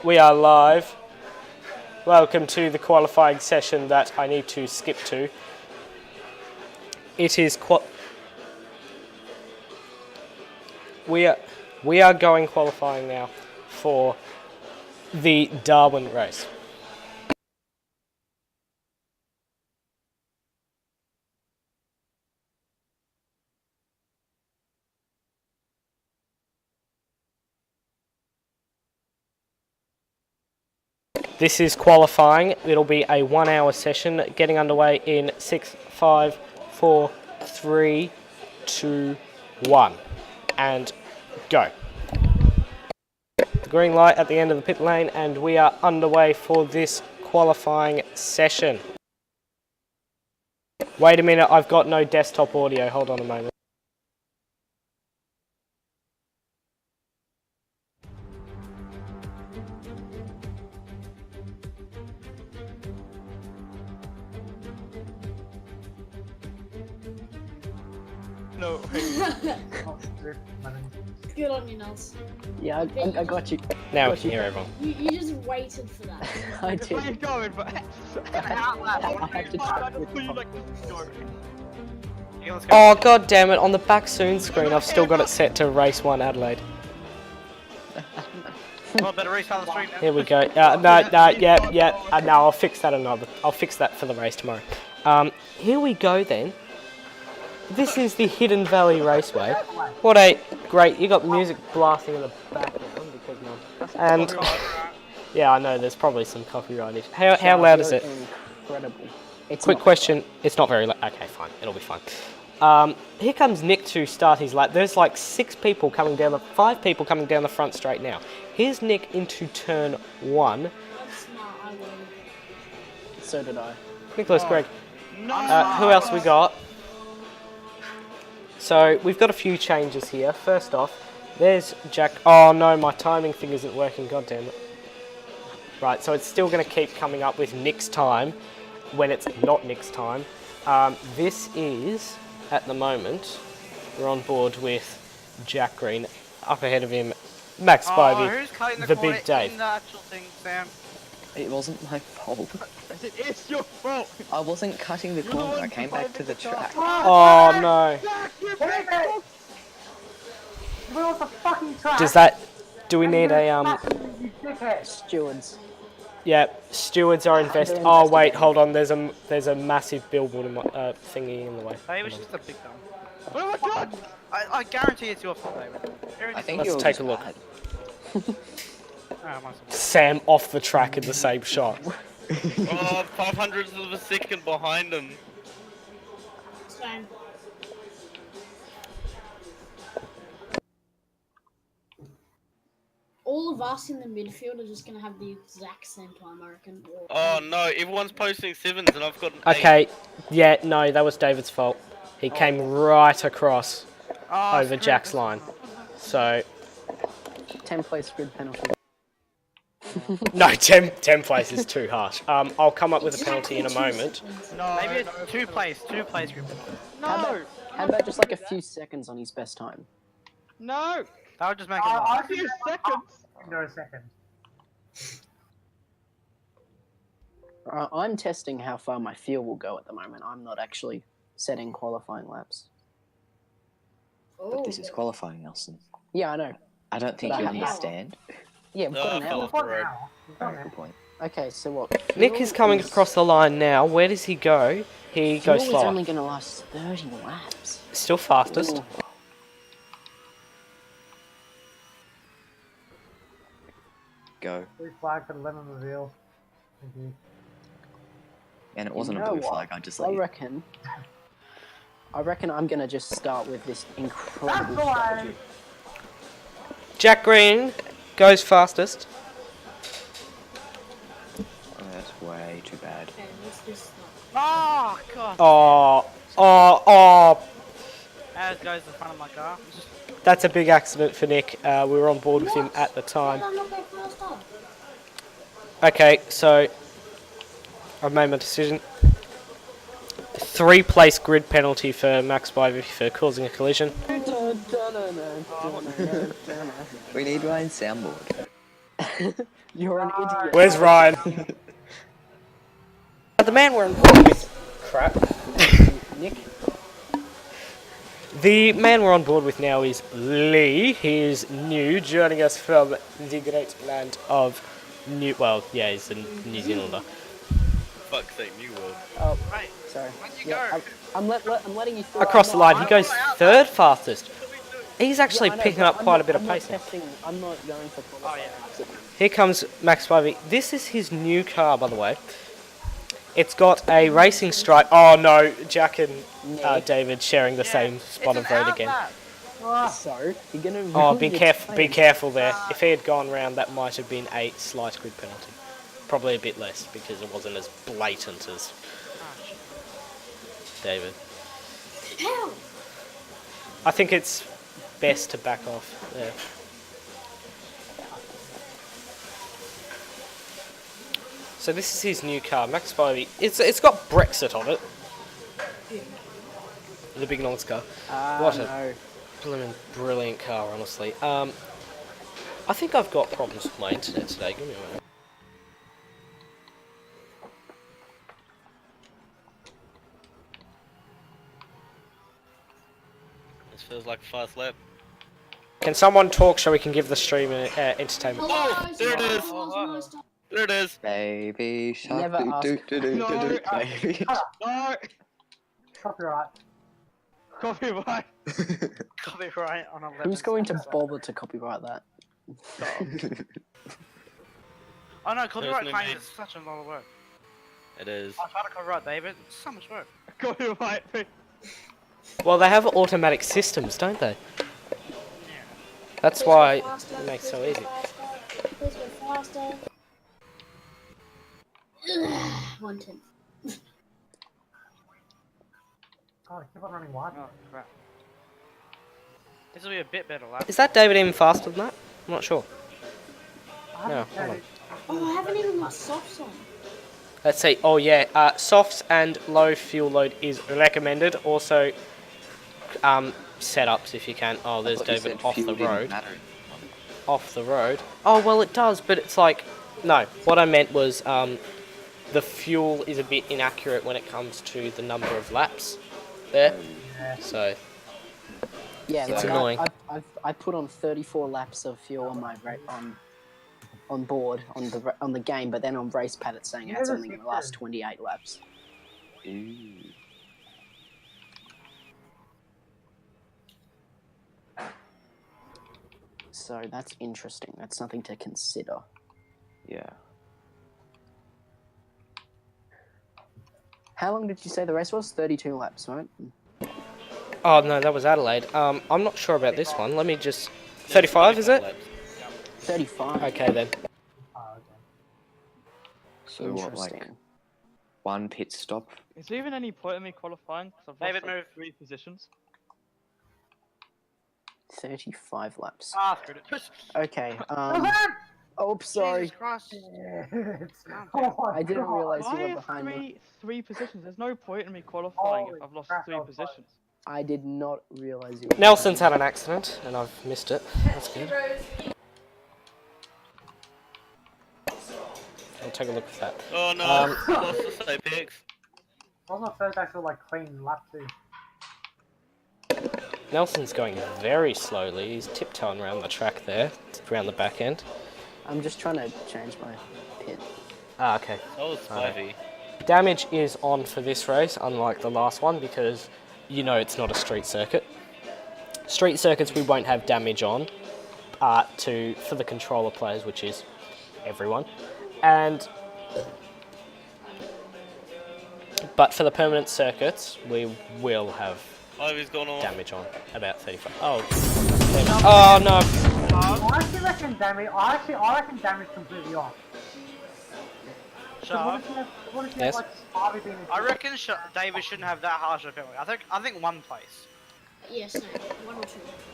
We are live. Welcome to the qualifying session that I need to skip to. It is we are going qualifying now for the Darwin race. This is qualifying. It'll be a 1 hour session getting underway in 6, 5, 4, 3, 2, 1. And go. The green light at the end of the pit lane and we are underway for this qualifying session. Wait a minute, I've got no desktop audio. Hold on a moment. No. Good on you, Nonce. Yeah, I got you. Now we can hear everyone. You just waited for that. I did. Where are you going? But I have to try with the Oh god damn it, on the back soon screen I've still got it set to race 1 Adelaide. Well, better race down the street now. Here we go. No, I'll fix that I'll fix that for the race tomorrow. Here we go then. This is the Hidden Valley Raceway. What a great, you got music blasting in the background because and yeah, I know there's probably some copyright issues. How loud is it? Incredible. Quick question, it's not very loud. Okay, fine, it'll be fine. Here comes Nick to start his lap. There's like 5 people coming down the front straight now. Here's Nick into turn 1. So did I. Nicholas, Greg. Who else we got? So we've got a few changes here. First off, there's Jack. Oh no, my timing thing isn't working. God damn it. Right, so it's still going to keep coming up with Nick's time when it's not Nick's time. This is, at the moment, we're on board with Jack Green. Up ahead of him, Max Spivey, the big Dave. The actual thing, Sam? It wasn't my fault. It is your fault. I wasn't cutting the corner, I came back to the track. Oh no. Does that... Do we need a... Stewards. Yeah, stewards are invested. Oh wait, hold on. There's a massive billboard in my, thingy in the way. Hey, it was just a big dump. Oh my god! I guarantee it's your fault, David. I think Let's you're take a look. Oh, Sam off the track in the same shot. Oh, 500th of a second behind him. Same. All of us in the midfield are just gonna have the exact same time, I reckon. Oh no, everyone's posting 7s and I've got an 8. Okay, yeah, no, that was David's fault. He came right across over Jack's line. So, 10 place grid penalty. no, 10 place is too harsh. I'll come up with a penalty in a moment. No, maybe it's 2 place group. No! How about just like a few seconds on his best time? No! That would just make it a few seconds! No second. I'm testing how far my fuel will go at the moment. I'm not actually setting qualifying laps. But this is qualifying, Nelson. Yeah, I know. I don't think But you I- understand. Yeah, we've got an I fell hour. off the road. Alright, good point. Okay, so what? Nick is coming across the line now. Where does he go? He Fuel goes is slower. only going to last 30 laps. Still fastest. Ooh. Go. Blue flag for the lemon reveal. Thank you. And it wasn't You a know blue what? flag, I just I let you. reckon I'm going to just start with this incredible That's why. strategy. Jack Green goes fastest. Oh, that's way too bad. Okay, let's just Oh, god! Oh. As goes in front of my car. That's a big accident for Nick. We were on board with him at the time. I'm not going first up. Okay, so I've made my decision. 3 place grid penalty for Max Spivey for causing a collision. We need Ryan's soundboard. You're an idiot. Where's Ryan? The man we're on board with. Crap. Nick? The man we're on board with now is Lee. He is new, joining us from the great land of well, yeah, he's a New Zealander. Fuck's sake, New World. Oh, Right. sorry. Where'd you Yeah, go? I'm letting you through. Across the line, he goes third fastest. He's actually picking up quite a bit of pace now. I'm not going for qualifying. Here comes Max 5e. This is his new car, by the way. It's got a racing stripe. Oh no, Jack and David sharing the same spot of road again. So, you're gonna Oh, ruin be your careful! Be time. careful there. If he had gone round, that might have been a slight grid penalty. Probably a bit less because it wasn't as blatant as David. Hell! I think it's best to back off there. So this is his new car, Max 5e. It's got Brexit on it. The big Nonce car. What a No. brilliant car, honestly. I think I've got problems with my internet today. Give me a minute. This feels like a fast lap. Can someone talk so we can give the stream entertainment? Hello, Oh, there it is. Lozzmiester. There it is. Baby shark. Never Do, ask. do, do, do, No, do, do, baby. No! Copyright. Copyright. Copyright on 11. Who's going to bother to copyright that? Oh no, copyright Personally, claims mate. is such a lot of work. It is. I tried to copyright David. It's so much work. Copyright. Well, they have automatic systems, don't they? That's why it makes it so easy. Please go faster. Ugh, 110. Oh, keep on running wide. Oh crap. This will be a bit better lap. Is that David even faster than that? I'm not sure. I No, haven't hold on. checked. Oh, I haven't even got softs on. Let's see. Oh yeah, softs and low fuel load is recommended. Also, setups if you can. Oh, there's I thought you David said off the fuel didn't road. matter. Off the road. Oh well, it does, but it's like no. What I meant was the fuel is a bit inaccurate when it comes to the number of laps there. So Yeah, It's like annoying. I put on 34 laps of fuel on my on board on the game, but then on race pad it's saying it's only going to last 28 laps. Ooh. So that's interesting. That's something to consider. Yeah. How long did you say the race was? 32 laps, right? oh no, that was Adelaide. I'm not sure about this one. Let me just 35 is it? 35. Okay then. Oh, okay. So what, like Interesting. one pit stop? Is there even any point in me qualifying? Because I've David, lost like move. 3 positions. 35 laps. Ah, screwed it. Okay. Oh, sorry. Jesus Christ. It's, Oh I didn't realize you Why were is behind me. three positions? There's no point in me qualifying Holy if I've lost crap, 3 that was positions. I did not realize you were Nelson's had an accident and I've missed it. That's good. I'll take a look at that. Oh no, lost the Apex. was my first actual like clean lap too. Nelson's going very slowly. He's tiptoeing around the track there, around the back end. I'm just trying to change my pit. Ah, okay. That was Spivey. Damage is on for this race, unlike the last one, because you know it's not a street circuit. Street circuits we won't have damage on for the controller players, which is everyone. But for the permanent circuits, we will have Spivey's gone off. damage on, about 35. Oh, oh no! I actually reckon damage. I reckon damage completely off. Shut up. What if you Yes? have like Harvey being a I reckon David shouldn't have that harsh of a penalty. I think one place. Yes, no. 1 or 2.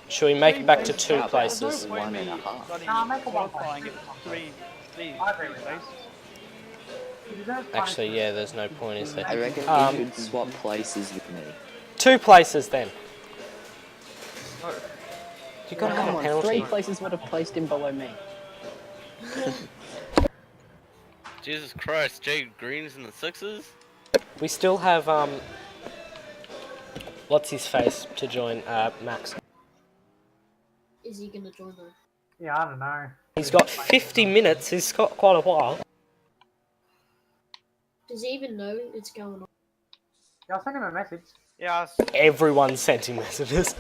Should we make it back to 2 There's no places? point in me 1.5. bloody Nah, make it one qualifying place. at three I agree with places. Actually, yeah, there's no point, is I there? reckon Um, you should swap places with me. 2 places then. You gotta have Come a on, penalty. 3 places would have placed him below me. Jesus Christ, Jay Green's in the sixes? We still have, what's his face to join, Max. Is he gonna join though? Yeah, I don't know. He's got 50 minutes, he's got quite a while. Does he even know it's going on? Yeah, I'll send him a message. Yeah. Everyone sent him messages.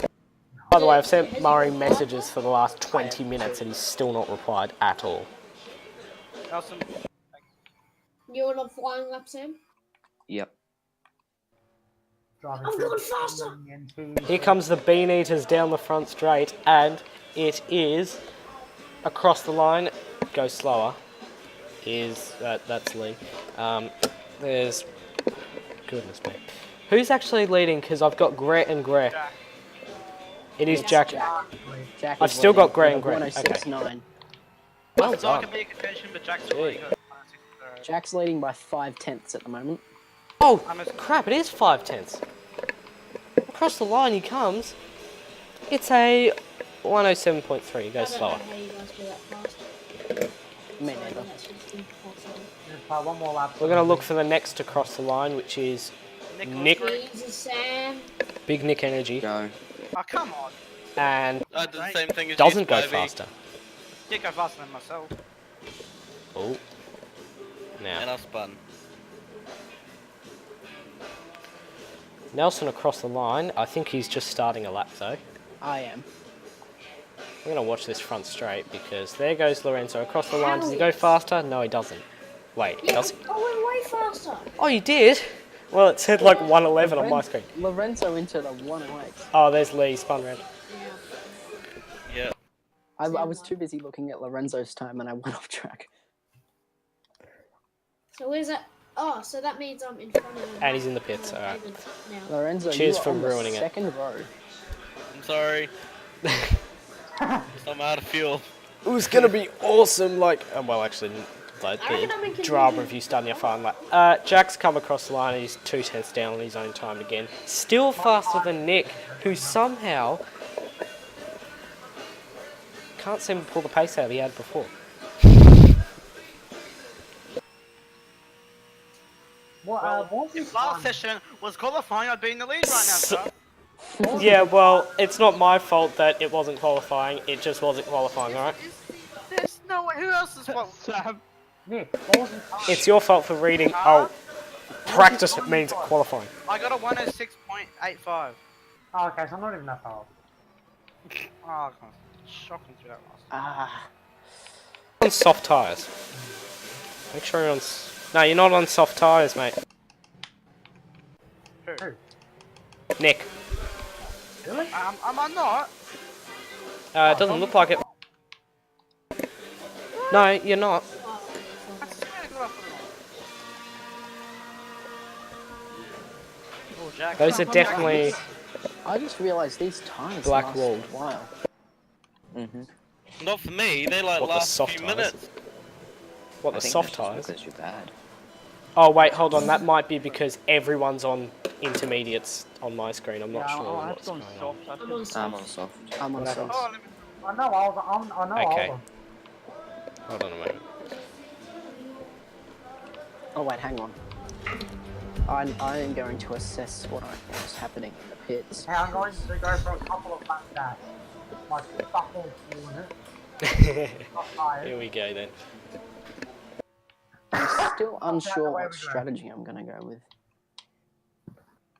By the way, I've sent Murray messages for the last 20 minutes and he's still not replied at all. Awesome. You're not flying lap, Sam? Yep. Driving I'm through going faster! TNT. Here comes the Bean Eaters down the front straight, and it is across the line. Go slower. That's Lee. There's goodness me. Who's actually leading? Because I've got Gret and Gret. Jack. It is Jack. Jack I've is still got leading Gray and with a Gray. 106.9. Well So I done. can be a contention, but Jack's already got 160. Jack's leading by 5/10 at the moment. Oh I'm a- crap! It is 5/10. Across the line he comes. It's a 107.3. He goes I don't know slower. how you guys go that fast. Me Sorry, neither. that's just impossible. Just one more lap. We're gonna look for the next to cross the line, which is Nick, Jesus, Sam. Big Nick Energy, Go. Oh, come on. and I did the same thing as doesn't you, go Spivey. faster. Did go faster than myself. Oh, And now I spun. Nelson across the line. I think he's just starting a lap though. I am. We're going to watch this front straight because there goes Lorenzo across the line. Does he go faster? No, he doesn't. Wait, Yeah, does he? I went way faster. Oh, you did? Well, it said like 111 on my screen. Lorenzo into the 108. Oh, there's Lee, spun red. Yeah. Yeah. I was too busy looking at Lorenzo's time and I went off track. So where's that? Oh, so that means I'm in front of him. And he's in the pits, alright. Now. Lorenzo, Cheers you are for on the ruining it. second row. I'm sorry. I'm out of fuel. It was going to be awesome, like... well, actually, like, I reckon I'm the in drama contention. of you starting your fine lap. Jack's come across the line and he's 2/10 down on his own time again. Still faster than Nick, who somehow... can't seem to pull the pace out he had before. What was If this last one? session was qualifying, I'd be in the lead right now, sir. Yeah, well, it's not my fault that it wasn't qualifying, it just wasn't qualifying, alright? There's no way. Who else is fault? Sam. Nick, what was this time? It's your fault for reading, oh, practice means qualifying. I got a 106.85. Oh, okay, so I'm not even that far off. Oh, I can't. Shocking through that last. Ah, On soft tyres. Make sure you're on... No, you're not on soft tyres, mate. Who? Nick. Really? Am I not? It doesn't look like it. No, you're not. I swear to God, I put it on. Oh, Jack. Those are definitely... I just realised these tires Black last wall. a while. Mm-hmm. Not for me, they like What, the last a soft few tyres? minutes. What, I the think soft that's tyres? just because you're bad. Oh, wait, hold on. That might be because everyone's on intermediates on my screen. I'm not Yeah, sure I have what's gone going on. soft. I I'm think. on I'm soft. on soft. I'm on What soft. Oh, let me. I know all the, I know Okay. all of them. Hold on a moment. Oh wait, hang on. I am going to assess what's happening in the pits. Hey, I'm going to go for a couple of lap dash. My stuff all full in it. Not tired. Here we go then. I'm still unsure away what we go. strategy I'm going to go with.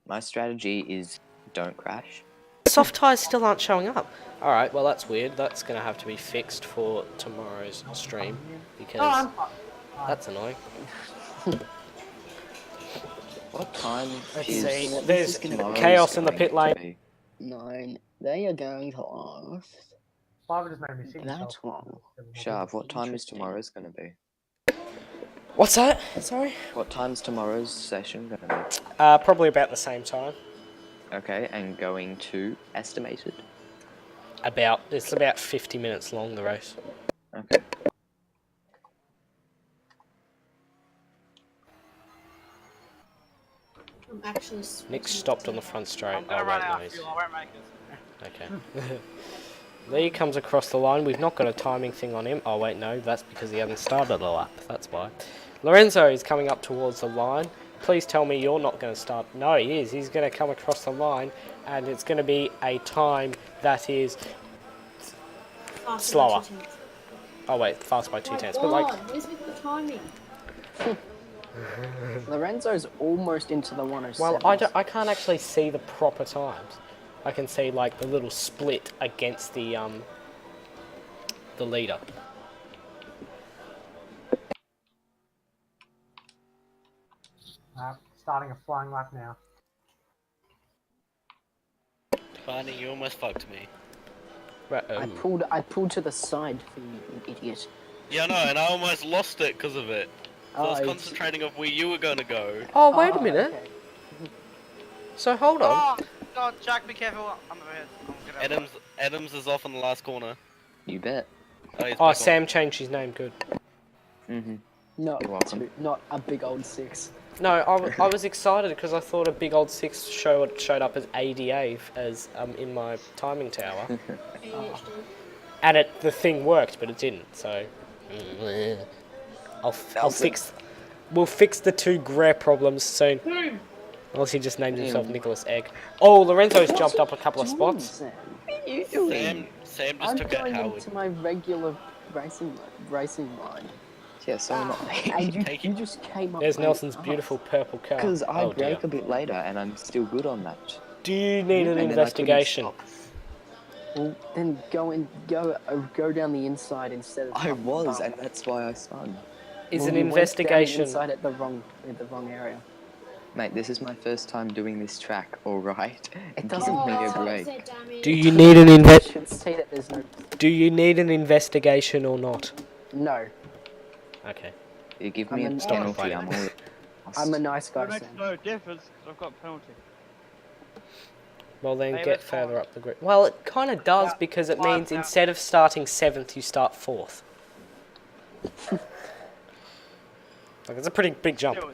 My strategy is don't crash. Soft tyres still aren't showing up. Alright, well that's weird. That's going to have to be fixed for tomorrow's stream. Oh, Because I'm fine. that's annoying. What time Let's is see. what There's this is gonna be. tomorrow's chaos in the going pit to lane. be? 9. They are going to last. Five just made me sick. That's wrong. Shav, what time is tomorrow's going to be? What's that? Sorry? What time's tomorrow's session going to Probably about the same time. be? Okay, and going to estimated? It's about 50 minutes long, the race. Okay. I'm actually. Nick stopped on the front straight. I'm gonna Oh, run wait, out no, of he's... fuel. I won't make it. Okay. Lee comes across the line. We've not got a timing thing on him. Oh, wait, no. That's because he hasn't started the lap. That's why. Lorenzo is coming up towards the line. Please tell me you're not going to start. No, he is. He's going to come across the line, and it's going to be a time that is slower. Oh, wait, fast by 2 tenths. But, like, where's the timing? Lorenzo's almost into the 107. well, I can't actually see the proper times. I can see, like, the little split against the leader. Starting a flying lap now. Barney, you almost fucked me. Right, I pulled to the side for you, you idiot. Yeah, no, and I almost lost it because of it. So I was Oh, concentrating on where you were going to go. Oh, wait a minute. Okay. So, hold on. Oh, God, Jack, be careful. I'm ahead. I'm gonna Adams is off in the last corner. You bet. Oh, he's Oh, back Sam changed his name. Good. Mm-hmm. Not You're welcome. not a big old 6. No, I was excited because I thought a big old 6 showed up as ADA in my timing tower, ADHD. and the thing worked, but it didn't. So, I'll fix. We'll fix the 2 Gre problems soon. Unless he just named himself Nicholas Egg. Oh, Lorenzo's jumped up a couple of spots. Sam? Sam just I'm took out going Howard. into my regular racing line. Yeah, so am I. And Take you it. just came up. There's my Nelson's ass. beautiful purple car. Because I Oh, dear. brake a bit later and I'm still good on that. Do you need an And then I couldn't investigation? stop. Well, then go down the inside instead of. I up was, up. and that's why I spun. Is Well, an you went down the investigation? inside at the wrong area. Mate, this is my first time doing this track, alright? It doesn't Oh, Give me a that's break. it, damn it. Do you need an I should say that there's no. Do you need an investigation or not? No, Okay. You give I'm me a an- penalty, I'm all... I'm a nice It guy, makes Sam. no difference. I've got a penalty. Well, then Hey, get let's further go. up the grid. Well, it kind of does Yeah, because it fly means down. instead of starting 7th, you start 4th. Like, it's a pretty big jump. Still,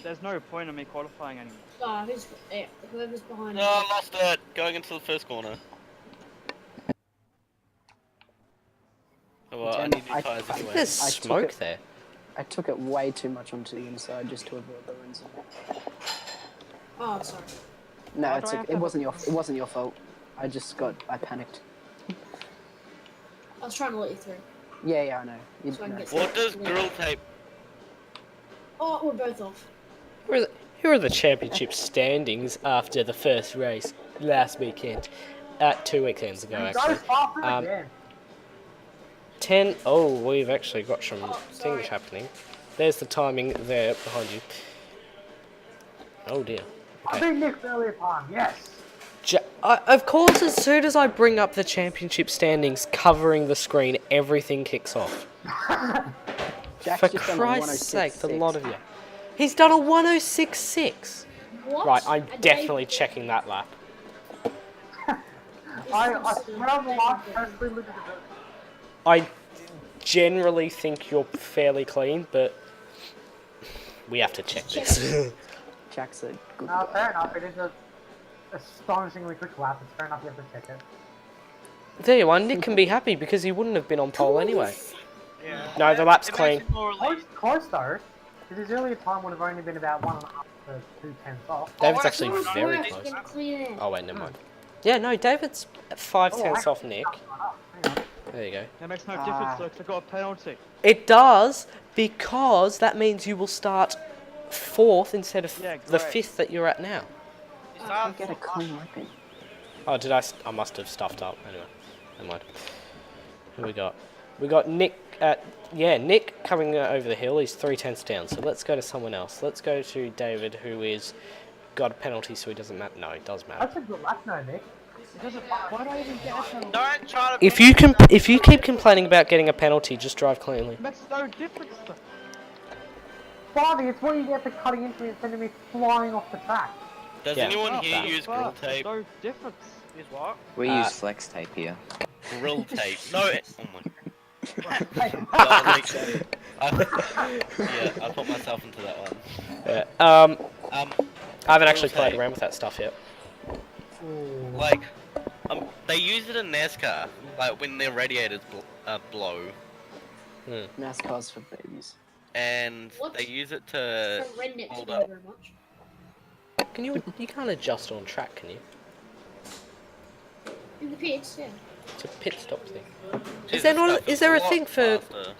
there's no point in me qualifying anymore. Oh, whoever's behind No, I lost it. Going into the first corner. Oh, well, I Damn need it, new tyres anyway. There's I took smoke it. there. I took it way too much onto the inside just to avoid the Lorenzo. Oh, sorry. No, Why do I have to it have wasn't your fault. I panicked. I was trying to let you through. Yeah, I know. You So I can know. get What does Yeah. grill tape? Oh, we're both off. Here are the championship standings after the first race last weekend. 2 weekends ago, Go actually. faster Um, again. 10. Oh, we've actually got some Oh, things sorry. happening. There's the timing there behind you. Oh dear. I beat Nick earlier time, yes. Of course, as soon as I bring up the championship standings covering the screen, everything kicks off. Jack's For just done a Christ's sake, the 106.6. lot of you. He's done a 106.6. What? Right, I'm And definitely checking that lap. When I was the last test, we looked at it. I generally think you're fairly clean, but we have to check this. Jack's a good No, guy. fair enough. It is a astonishingly quick lap. It's fair enough you have to check it. There you are. Nick can be happy because he wouldn't have been on pole anyway. Yeah. No, the lap's It clean. makes it more Close, relief. close though, because his earlier time would have only been about 1.5 to 2 tenths off. David's Oh, actually it's very Work, close. gonna clean it. Oh wait, never mind. Yeah, no, David's 5 Oh, tenths off Nick. Hang on. There you go. That makes no Ah. difference though, 'cause I got a penalty. It does, because that means you will start 4th instead of Yeah, the great. 5th that you're at now. You I start get a clean lap in. Oh, did I? I must have stuffed up. Anyway, never mind. Who we got? We got Nick. Nick coming over the hill. He's 3 tenths down. So let's go to someone else. Let's go to David, who is got a penalty, so he doesn't matter. No, it does matter. That's a good lap now, Nick. It doesn't. Why do I even get a penalty? Don't try to. If you keep complaining about getting a penalty, just drive cleanly. It makes no difference though. Barney, it's what you get for cutting into me and sending me flying off the track. Does Yeah. anyone Not here that use grill fast, there's tape? no difference. Is what? We use flex tape here. Grill tape. No. Oh my. Hey, I put myself into that one. Yeah. I haven't actually grill played tape. around with that stuff yet. Like, they use it in NASCAR, like when their radiators blow, NASCAR's for babies. and What? they use it to From rednecks, hold thank you up. very much. Can you can't adjust on track, can you? In the pits, yeah. It's a pit stop thing. Jeez, there this not- stuff is there a lot thing for- faster.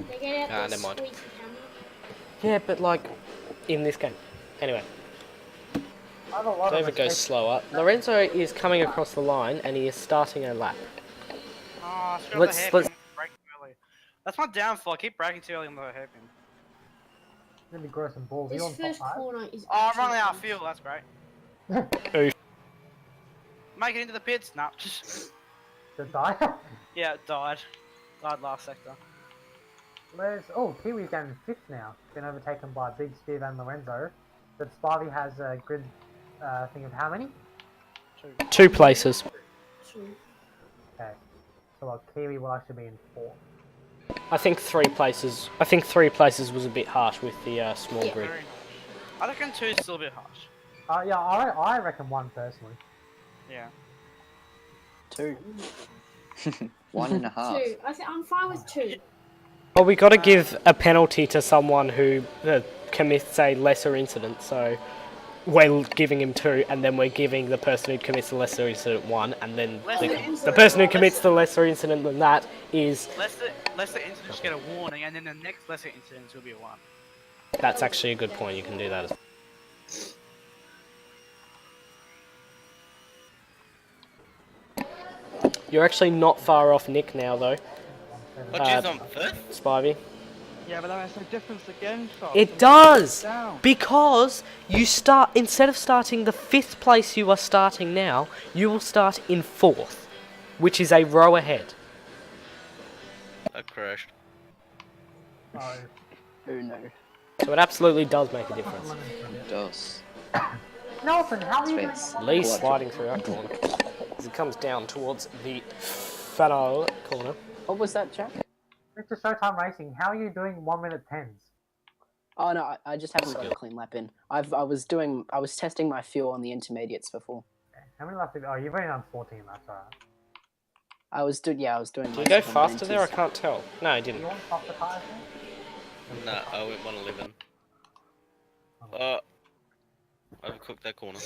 They get out the never mind. squeaky camera. Yeah, but like in this game. Anyway, I have a lot of David goes respect- slower. Lorenzo is coming across the line and he is starting a lap. Oh, screw Let's- the hairpin. let's- Braking early. That's my downfall. I keep braking too early on the hairpin. Let me grow some balls. You This on top first five? corner is. Oh, I'm actually running out of fun. fuel. That's great. Oof. Make it into the pits? Nah. Good die. Yeah, it died. Died last sector. Kiwi's down in 5th now. Been overtaken by Big Steve and Lorenzo. But Spivey has a grid thing of how many? 2 places. True. Okay. So Kiwi will actually be in 4th. I think 3 places. I think 3 places was a bit harsh with the small Yeah. grid. Very nice. I reckon 2 is still a bit harsh. Yeah, I reckon 1 personally. Yeah. 2. 1.5. 2. I'm fine with 2. Well, we got to give a penalty to someone who commits a lesser incident. So we're giving him 2, and then we're giving the person who commits the lesser incident 1, and then the person who commits the lesser incident than that is. Lesser incidents get a warning, and then the next lesser incidents will be a 1. That's actually a good point. You can do that as well. You're actually not far off Nick now, though, Oh, jeez, I'm first? Spivey. Yeah, but that makes no difference again, Shot. It does! Down. Because you start, instead of starting the 5th place you are starting now, you will start in 4th, which is a row ahead. I crashed. Oh, Oh no. So it absolutely does make a difference. It does. Nelson, how are you doing? Space. Lee sliding through our corner as it comes down towards the final corner. What was that, Jack? Mr. Showtime Racing, how are you doing 1 minute 10s? Oh no, I just haven't got a clean lap in. I was testing my fuel on the intermediates before. How many laps have you... Oh, you've only done 14 laps, alright. I was doing. Did you go faster there? I can't tell. No, I Do didn't. you want softer tyres then? Nah, I went 111. Overcooked that corner.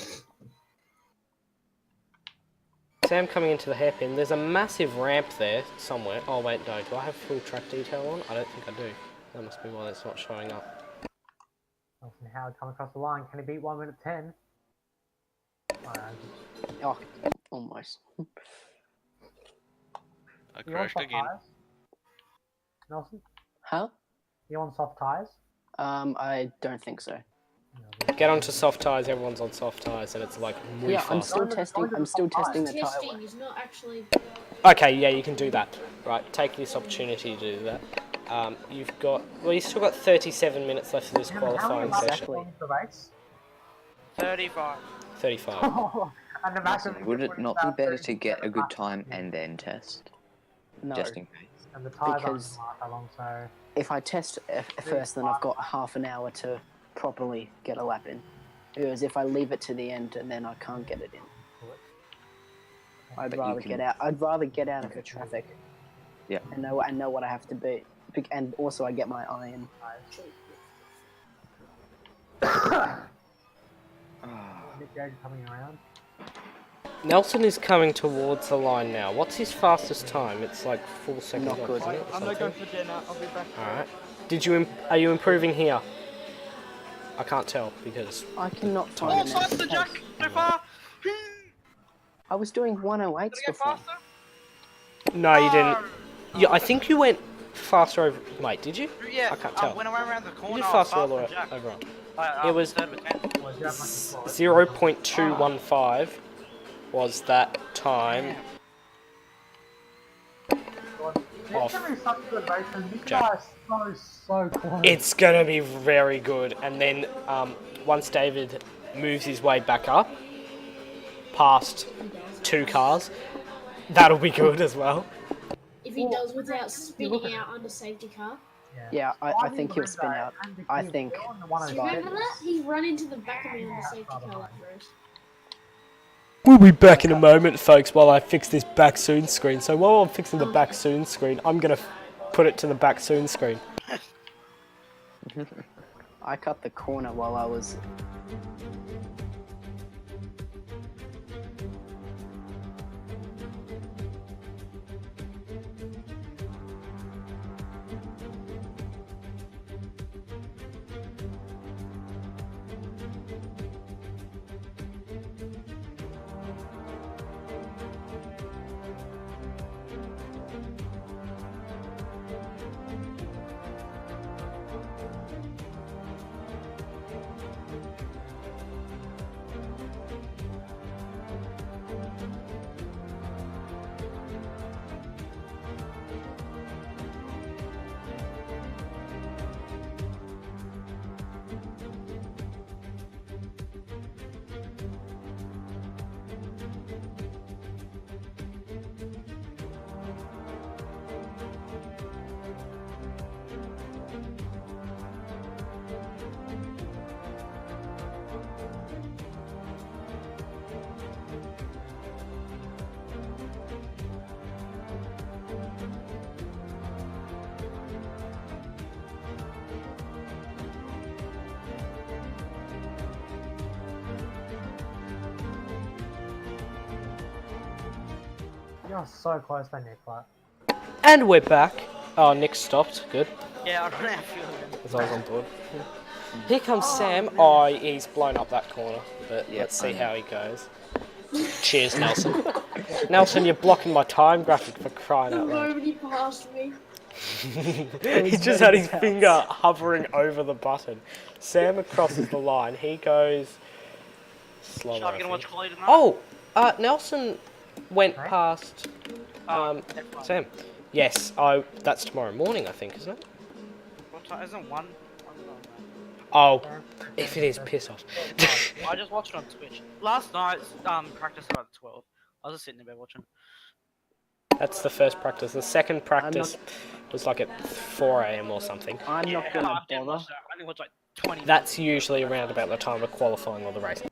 Sam coming into the hairpin. There's a massive ramp there somewhere. Oh wait, no. Do I have full track detail on? I don't think I do. That must be why that's not showing up. Nelson Howard coming across the line. Can he beat 1 minute 10? Oh, almost. I You on crashed soft again. tyres? Nelson? Huh? You on soft tyres? I don't think so. Get onto soft tyres. Everyone's on soft tyres, and it's like really Yeah, I'm fast. still testing. I'm still testing the tire Testing wear. is not actually. Okay, yeah, you can do that. Right, take this opportunity to do that. You've got, well, you've still got 37 minutes left of this qualifying How many session. laps is the race? 35. 35. And the max Listen, would it not be better to get a good time and then test? No, Just in case. And the tyres because- aren't that long, so... if I test first, then I've got half an hour to properly get a lap in. Whereas if I leave it to the end, and then I can't get it in. I'd But you rather can- get out. I'd rather get out of the traffic. Yeah. And know what I have to be. And also, I get my eye in. Nick Gage coming around. Nelson is coming towards the line now. What's his fastest time? It's like 4 seconds Not off, good. isn't it, or I'm not going something? for dinner. I'll be back. Alright. Are you improving here? I can't tell because I cannot Oh, find faster, it. Jack! So far! I was doing 108s Did I get before. faster? no, you didn't. Yeah, I think you went faster over. Wait, did you? Yeah, I can't tell. when I went around the You corner, did I was faster all the way faster than Jack. overall. It It was third with 10. Well, you have much slower. 0.215 was that time. It's gonna be such a good race, and these Jack. guys are so close. It's gonna be very good, and then once David moves his way back up past 2 cars, that'll be good as well. If he does without spinning out under safety car. Yeah, I think he'll spin out. I think. Do you remember that? He run into the back of me on the safety car like Bruce. We'll be back in a moment, folks, while I fix this back soon screen. So while I'm fixing the back soon screen, I'm going to put it to the back soon screen. I cut the corner while I was... You're so close to Nick, like. And we're back. Oh, Nick stopped. Good. Yeah, I ran out of fuel again. Because I was on board. Here comes Sam. Oh, he's blown up that corner. But let's see how he goes. Cheers, Nelson. Nelson, you're blocking my time graphic for crying out loud. Nobody passed me. He just had his finger hovering over the button. Sam crosses the line. He goes slower. Are you gonna watch Chloe tonight? Oh, Nelson went past Sam. Yes, that's tomorrow morning, I think, isn't it? What time? Isn't one? Oh, if it is, piss off. I just watched it on Twitch. Last night's practice started at 12. I was just sitting in bed watching. That's the first practice. The second practice was like at 4 AM or something. I'm not gonna I didn't bother. watch that. I only watched like 20 That's usually around about the time of qualifying or the race.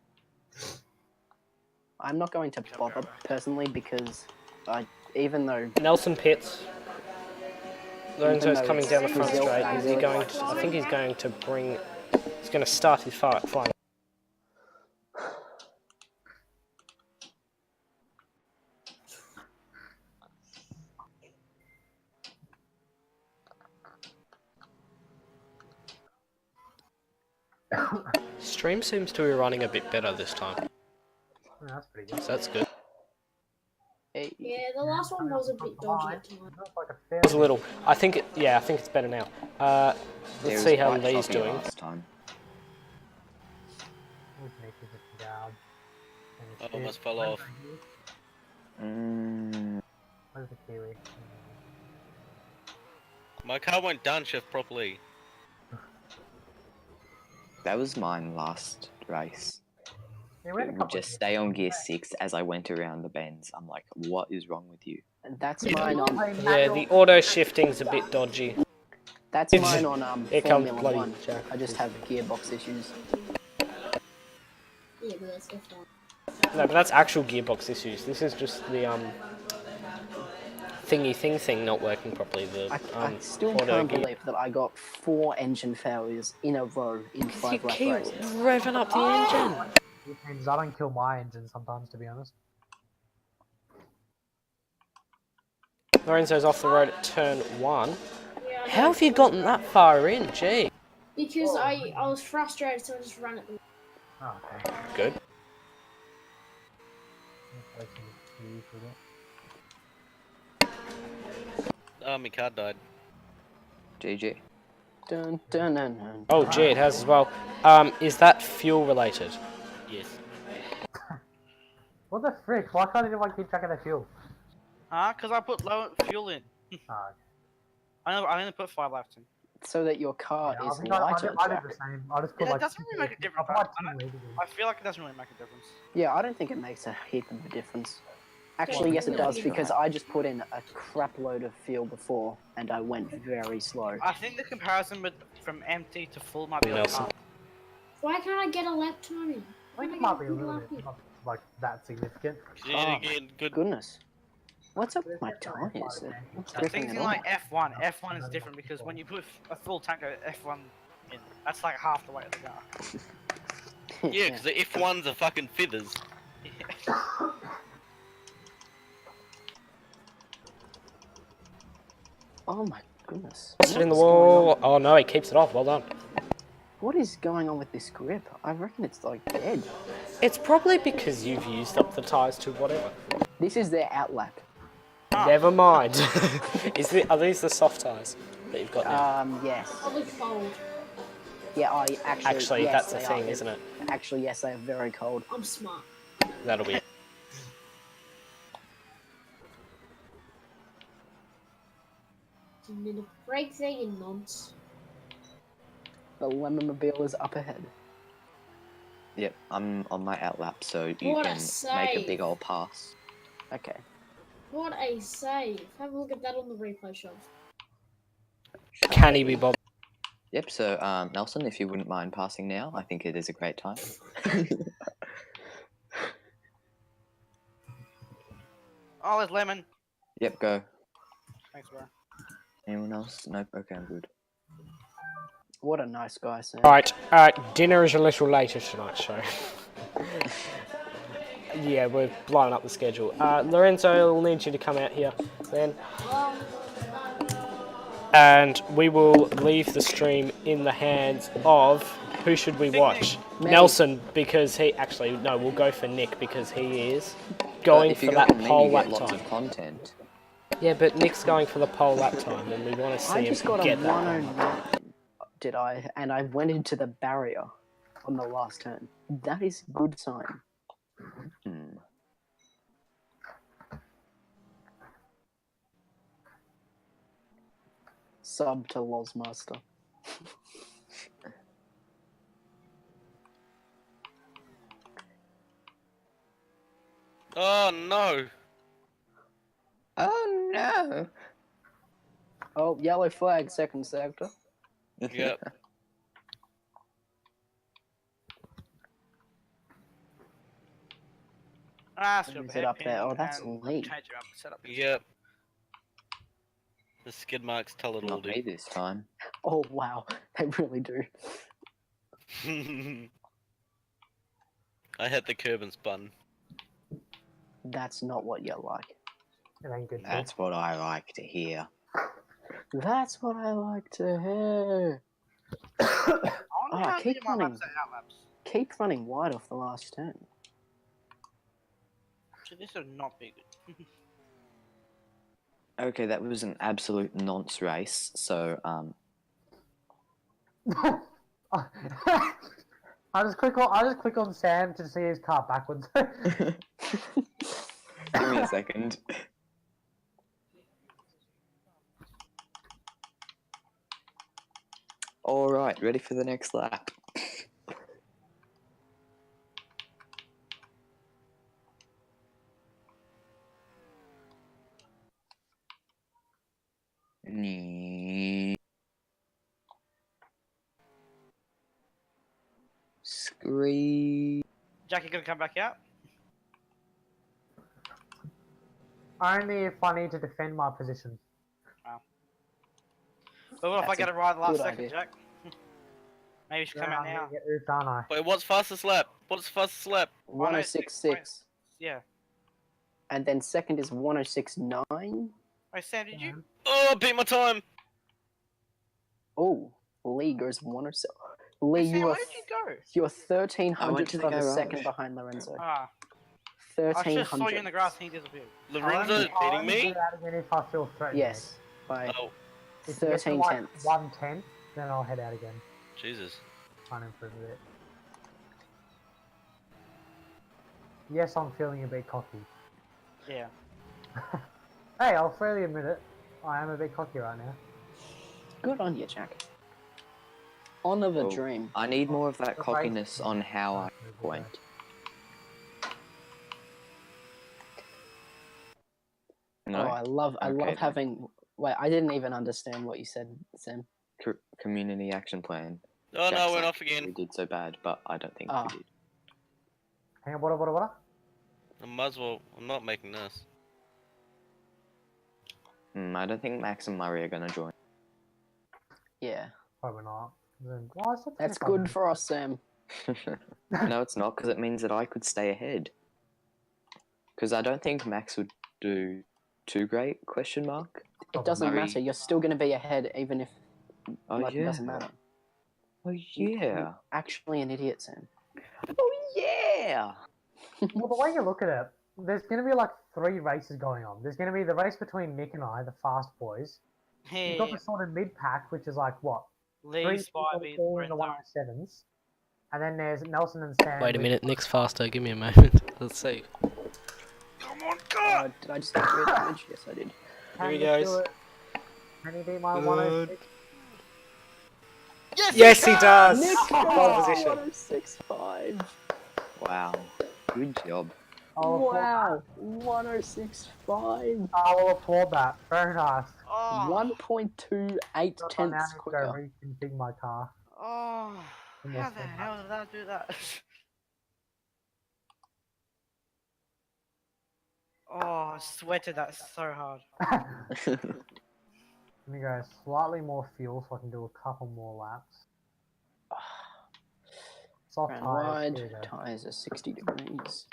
I'm not going to bother personally because even though Nelson pits. Lorenzo's though coming it's down the front Brazil, straight. I Is he really going like to, I think he's going to bring... He's going to start his final. Stream seems to be running a bit better this time. Yeah, that's pretty good. So that's good. Yeah, the last one was a bit dodgy at times. Looks like a fair It's a little. I think it's better now. Let's see how Lee's doing. Last time. I almost fell off. Where's the Kiwi? My car won't downshift properly. That was mine last race. Yeah, we had a It would couple just of stay on gear 6 as I went around the bends. I'm like, what is wrong with you? that's mine on Yeah, the auto shifting's a bit dodgy. that's mine on Here comes Formula bloody 1. Jack. I just have gearbox issues. Yeah, but that's F1. No, but that's actual gearbox issues. This is just the thingy thing not working properly. The I still auto can't gear. believe that I got 4 engine failures in a row in You 5 lap keep races. revving up the engine. Which means I don't kill my engine sometimes, to be honest. Lorenzo's off the road at turn 1. Yeah, How have you gotten that far in? Gee. because I was frustrated, so I just ran at them. Oh, okay. Good. Oh, my car died. GG. Dun, dun, dun, dun. Oh, gee, it has as well. Is that fuel related? Yes. What the frick? Why can't anyone keep track of their fuel? Because I put low fuel in. Oh, I only put 5 laps in. So that your car yeah, is I think I lighter. did Jack. the same. I just put Yeah, it like. doesn't really make a difference. I put I like 2 liters in. I feel like it doesn't really make a difference. Yeah, I don't think it makes a heap of a difference. Actually, yes, it does because I just put in a crap load of fuel before and I went very slow. I think the comparison from empty to full might be a Nelson. little Why can't I get a lap time in? I think Why it can't might I be a get little lap bit. in? like that significant. You need to get good. Goodness. What's up with my tires? What's The gripping things it in all? like F1 is different because when you put a full tank of F1 in, that's like half the weight of the car. Yeah, because the F1s are fucking feathers. Oh my goodness. It's in the What's going wall. on? Oh no, he keeps it off. Well done. What is going on with this grip? I reckon it's like dead. It's probably because you've used up the tyres to whatever. This is their outlap. Never mind. Are these the soft tyres that you've got now? Yes. Probably cold. Yeah, actually, yes, that's the they thing, are. isn't it? Actually, yes, they are very cold. I'm smart. That'll be it. You need a break thing in Nonce. The Lemon-mobile is up ahead. Yep, I'm on my outlap, so you What a can make a save. big old pass. Okay. What a save. Have a look at that on the replay shot. Can he be bothered? Yep, so Nelson, if you wouldn't mind passing now, I think it is a great time. Oh, there's Lemon. Yep, go. Thanks, bro. Anyone else? Nope, okay, I'm good. What a nice guy, Sam. Right, dinner is a little later tonight, so... yeah, we're blowing up the schedule. Lorenzo will need you to come out here then. And we will leave the stream in the hands of... Who should we watch? Me. Nelson, because he... Actually, no, we'll go for Nick, because he is But going if you for go that with me, pole you lap get lots time. of content. Yeah, but Nick's going for the pole lap time, and we want to see I him just got a get that. 109, did I? And I went into the barrier on the last turn. That is a good sign. Hmm. Sub to Lozzmiester. Oh no! Oh no! Oh, yellow flag, second sector. Yep. Is it up there? Oh, that's late. Change it up, set up. Yep. The skid marks tell it all, Not me dude. this time. Oh, wow. They really do. I hit the curb and spun. That's not what you like. It ain't good. That's what I like to hear. That's what I like to hear. I wonder Oh, how keep many of my running. laps are outlaps. Keep running wide off the last turn. So this would not be good. Okay, that was an absolute nonce race, so, I just click on Sam to see his car backwards. give me a second. Alright, ready for the next lap. Scree. Jackie gonna come back out? Only if I need to defend my position. But what if I That's get a it right at the last good second, idea. Jack? Maybe you should come Yeah, out I'm now. gonna get oofed, aren't I? Wait, what's fastest lap? What's fastest lap? 106.6. Yeah. And then second is 106.9. Wait, Sam, did you? Oh, beat my time! Oh, Lee goes 107. Lee, Hey, Sam, you are where did you go? you're I went 1,300 to the for the garage. second behind Lorenzo. Ah, I just saw you in 1,300. the grass and he disappeared. Lorenzo is I'll beating only me? get out again if I feel threatened. Yes, by Oh, If you get to 13 like tenths. 110, then I'll head out again. Jesus. Try and improve a bit. Yes, I'm feeling a bit cocky. Yeah. Hey, I'll freely admit it. I am a bit cocky right now. Good on you, Jack. Honor the Oh. dream. I need more of that The race- cockiness on how I point. No? Oh, I love Okay, then. having. Wait, I didn't even understand what you said, Sam. Community action plan. Oh no, Jack's we're like, off We again. did so bad, but I don't think Ah. we did. Hang on, what? I might as well. I'm not making this. I don't think Max and Murray are gonna join. Yeah, Probably not. Then, well, I said that's 25 good minutes. for us, Sam. No, it's not, because it means that I could stay ahead. Because I don't think Max would do too great, question mark. It doesn't Murray- matter. You're still going to be ahead, even if Oh, like, yeah. it doesn't matter. Oh, yeah. You're actually an idiot, Sam. Oh, yeah. Well, the way you look at it, there's going to be like 3 races going on. There's going to be the race between Nick and I, the fast boys. You've got Hey, the sort of mid-pack, which is like, what? 3 Lee, people Spivey, all in the Brenda. 107s. And then there's Nelson and Sam. Wait a with- minute, Nick's faster. Give me a moment. Let's see. Come on, God! Did I just get 3 damage? Yes, I did. Can Here he you do goes. it? Can he beat my Good. 106? Yes, he does. Nick Pole position. 106.5. Wow. Good job. Wow, 106.5. I will applaud that. Very nice. Oh, 1.28 Now I now tenths need to go quicker. reconfigure my car. oh, And how yes, the then hell did I do that? Oh, I sweated that so hard. Let me go slightly more fuel so I can do a couple more laps. Soft Round tires. wide, Here we go. tires are 60 degrees.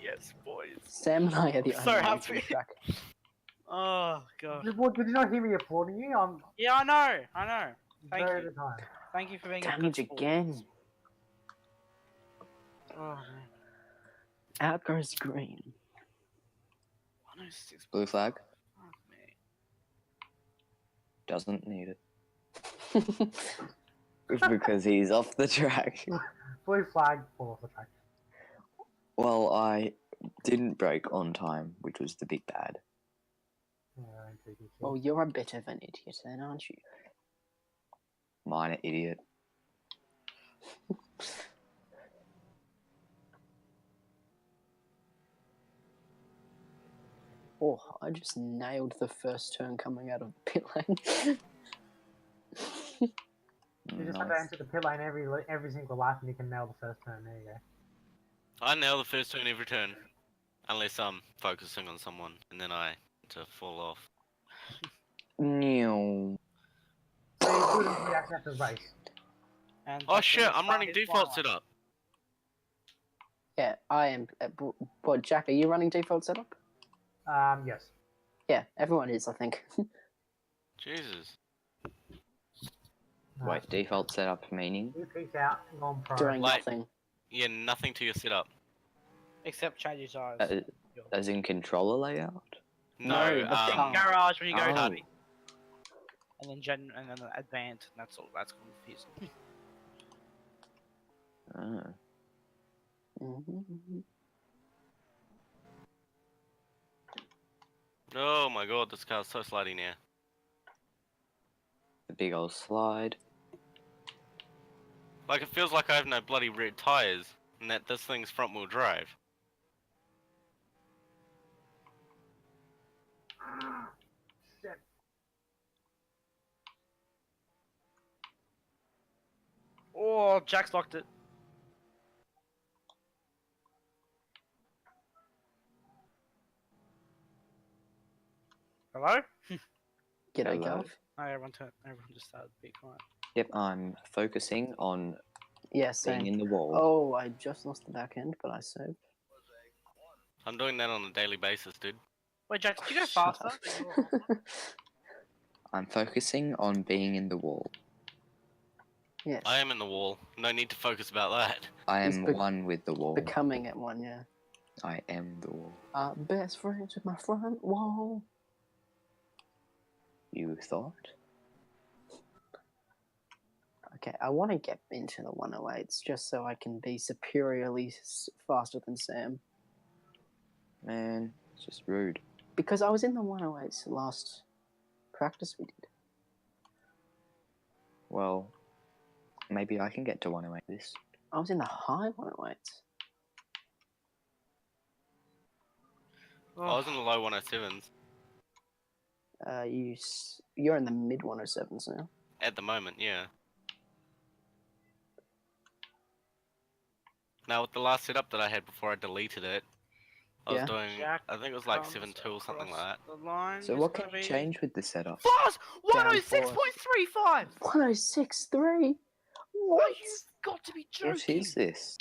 Yes, boys. Sam and I are the So only ones on happy. the track. Oh god. Did you not hear me applauding you? I'm Yeah, I know. Thank very you. the time. Thank you for being a Damage good sport. again. Oh man. Out goes green. 106. Blue flag. Fuck me. Doesn't need it. Because he's off the track. Blue flag, fall off the track. Well, I didn't brake on time, which was the big bad. Yeah, GG. Well, you're a bit of an idiot then, aren't you? Minor idiot. Oh, I just nailed the first turn coming out of the pit lane. You just have to enter the pit lane every single lap and you can nail the first turn. There you go. I nail the first turn every turn. Unless I'm focusing on someone, and then I to fall off. No. So you do it until you actually have to race. And Oh Jack shit, Williams I'm started running his default final. setup. Yeah, I am. What, Jack, are you running default setup? Yes. Yeah, everyone is, I think. Jesus. Wait, default setup meaning? You peace out, non-pro. Doing Like- nothing. Yeah, nothing to your setup. Except change your tires. As in controller layout? No, the car. Garage when you go Oh. karting. And then and then advanced, and that's all. That's confusing. Oh. Mhm. Oh my god, this car's so slidey now. The big old slide. Like, it feels like I have no bloody red tires, and that this thing's front wheel drive. Shit. Oh, Jack's locked it. Hello? G'day, Hello. Gov. No, everyone just started to be quiet. Yep, I'm focusing on Yeah, being same. in the wall. Oh, I just lost the back end, but I saved. I'm doing that on a daily basis, dude. Wait, Jack, did you go Shut faster? up. I'm focusing on being in the wall. Yes. I am in the wall. No need to focus about that. I He's am bec- one with the wall. Becoming at one, yeah. I am the wall. Best friends with my front wall. You thought? Okay, I want to get into the 108s just so I can be superiorly faster than Sam. Man, it's just rude. Because I was in the 108s last practice we did. Well, maybe I can get to 108 this. I was in the high 108s. I was in the low 107s. You're in the mid 107s now. At the moment, yeah. Now with the last setup that I had before I deleted it, I was Yeah. doing, Jack I think it was like comes 7.2 or something across like that. The line So is what gonna can you be change with the setup? Fast Down 106.35. 1063. Oh, What? you've got to be What joking. is this?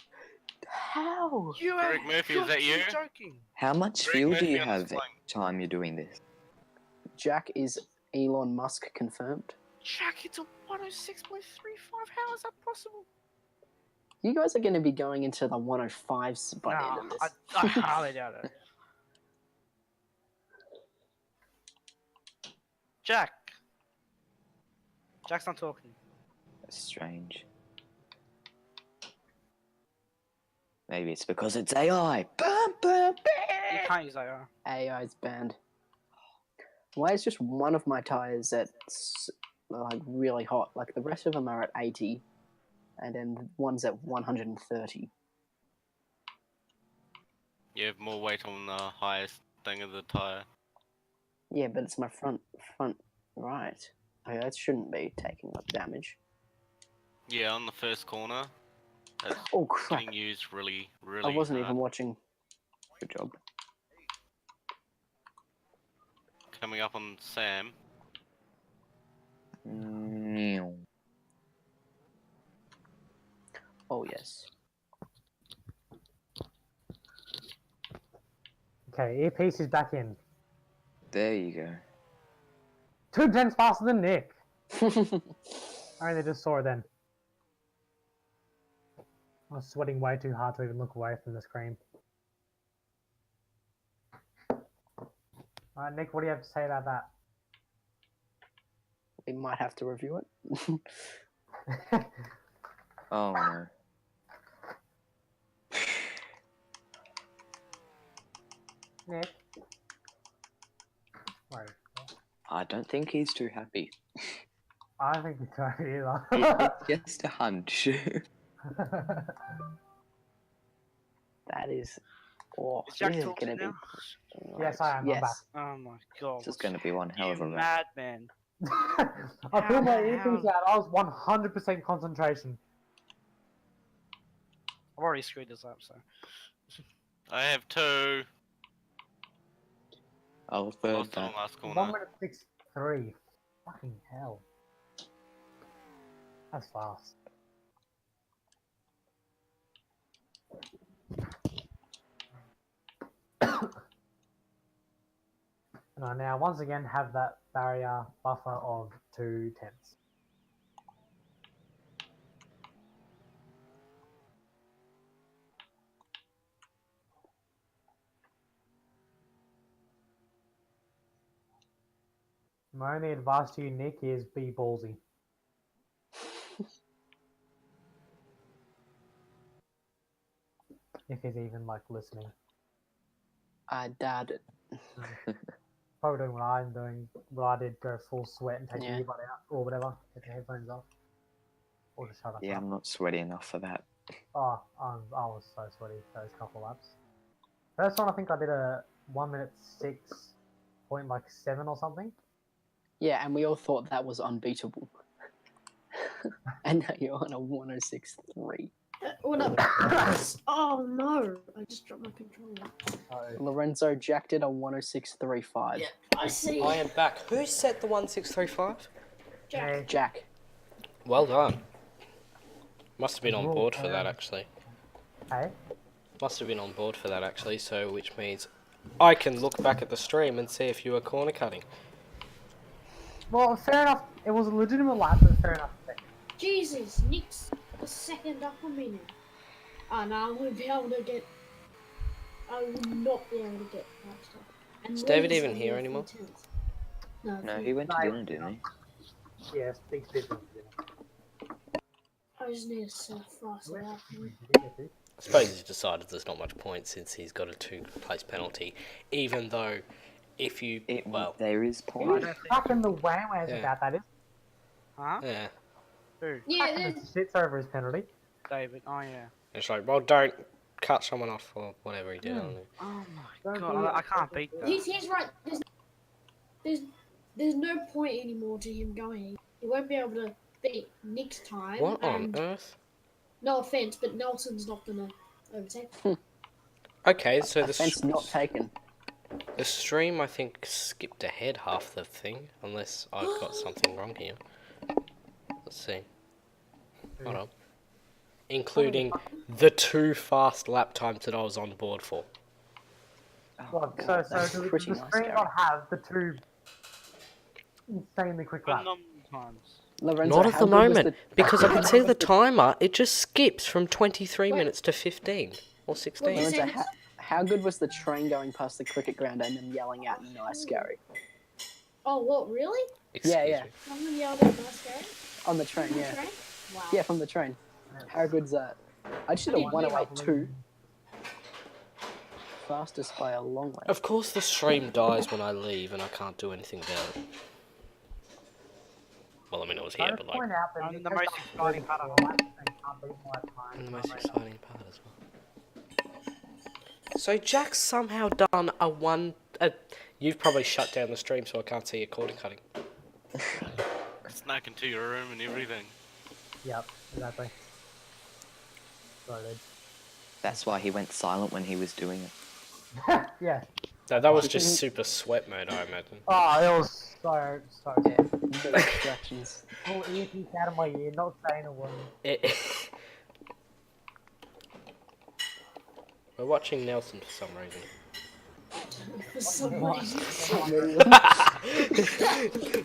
How? You Greg have Murphy, is got that to you? be joking. How much Greg fuel do Murphy you on this have plane. each time you're doing this? Jack is Elon Musk confirmed. Jack, it's a 106.35. How is that possible? You guys are going to be going into the 105s by the end Nah, of this. I highly doubt it. Jack's not talking. That's strange. Maybe it's because it's AI. Bum, bum, You can't use AR. AI's banned. Why is just one of my tires that's like really hot? Like the rest of them are at 80, and then one's at 130. You have more weight on the highest thing of the tire. Yeah, but it's my front right. Okay, that shouldn't be taking up damage. Yeah, on the first corner, it's Oh crap! getting used really, I really wasn't hard. even watching. Good job. Coming up on Sam. Meow. Oh yes. Okay, earpiece is back in. There you go. 2 tenths faster than Nick. I only just saw it then. I was sweating way too hard to even look away from the screen. Alright, Nick, what do you have to say about that? We might have to review it. Oh no. Nick? Right. I don't think he's too happy. I don't think it's right either. It's just a hunch. That is. Oh, Is Jack this is talking gonna be. now? Yes, I am. I'm Yes. back. Oh my god. This is going to be one hell You of a ride. madman. I put my How- earpiece out. I was 100% concentration. I've already screwed this up, so. I have 2. I'll Lost third in the that. last 1 corner. minute 63. Fucking hell. That's fast. And I now once again have that barrier buffer of 2 tenths. My only advice to you, Nick, is be ballsy. If he's even like listening. I doubt it. Probably doing what I'm doing, what I did, go full sweat and take Yeah. the earbud out or whatever, take the headphones off. Or just shut us Yeah, up. I'm not sweaty enough for that. Oh, I was so sweaty those couple laps. First one, I think I did a 1 minute 6.7 or something. Yeah, and we all thought that was unbeatable. And now you're on a 106.3. What up? Oh no! I just dropped my controller. Lorenzo Jack did a 106.35. Yeah, I see. I am back. Who set the 1635? Jack. Hey, Jack. Well done. Must have been on Cool. board for that actually. hey, Must have been on board for that actually, so which means I can look back at the stream and see if you were corner cutting. well, fair enough. It was a legitimate lap, but fair enough. Jesus, Nick's a second up on me now. Oh no, I won't be able to get. I will not be able to get faster. And Is David Lee's even only here a anymore? 4 tenths. No, No, he- he went to No. dinner, didn't he? Yes, big difference. I just need to set a faster lap. I suppose he's decided there's not much point since he's got a 2-place penalty, even though if you There is He point. was fucking the whammies Yeah. about that, isn't Huh? yeah, Who? Yeah, he? there's, Sits over his penalty. David. Oh yeah. it's like, well, don't cut someone off or whatever he did on it. Oh my Don't god, be- I can't beat that. he's right. There's no point anymore to him going. he won't be able to beat Nick's time. What on and earth? no offense, but Nelson's not gonna overtake. Okay, so the Offense not taken. the stream I think skipped ahead half the thing, unless I've got something wrong here. Let's see. Hold on. Including the 2 fast lap times that I was on board for. Well, God, so that's does pretty the nice, stream Gary. not have the 2 insanely quick laps? Phenomenal times. Lorenzo, Not at how the good was moment, because I can see the timer, it just skips from 23 minutes to 15 or 16. What is Lorenzo, it? how good was the train going past the cricket ground and them yelling out "Nice, Gary" Oh, what, really? Excuse yeah. me. I'm gonna yell at nice guy. on the train? Yeah, Train? Wow. yeah, from the train. How good's that? I just did a I didn't hear 108.2. Fastest by a long way. Of course the stream dies when I leave and I can't do anything about it. Well, I mean, I was I here, just but like... point out that I'm Nick the has most done exciting part of 34 laps and can't beat my time. And the most exciting part as well. So Jack's somehow done a one... you've probably shut down the stream so I can't see your cord cutting. Snuck into your room and everything. Yep, exactly. Sorry, dude. That's why he went silent when he was doing it. Yeah. No, that was just super sweat mode, I imagine. Oh, it was so Yeah, the distractions. Pull earpiece out of my ear, not saying a word. We're watching Nelson for some reason. For some reason.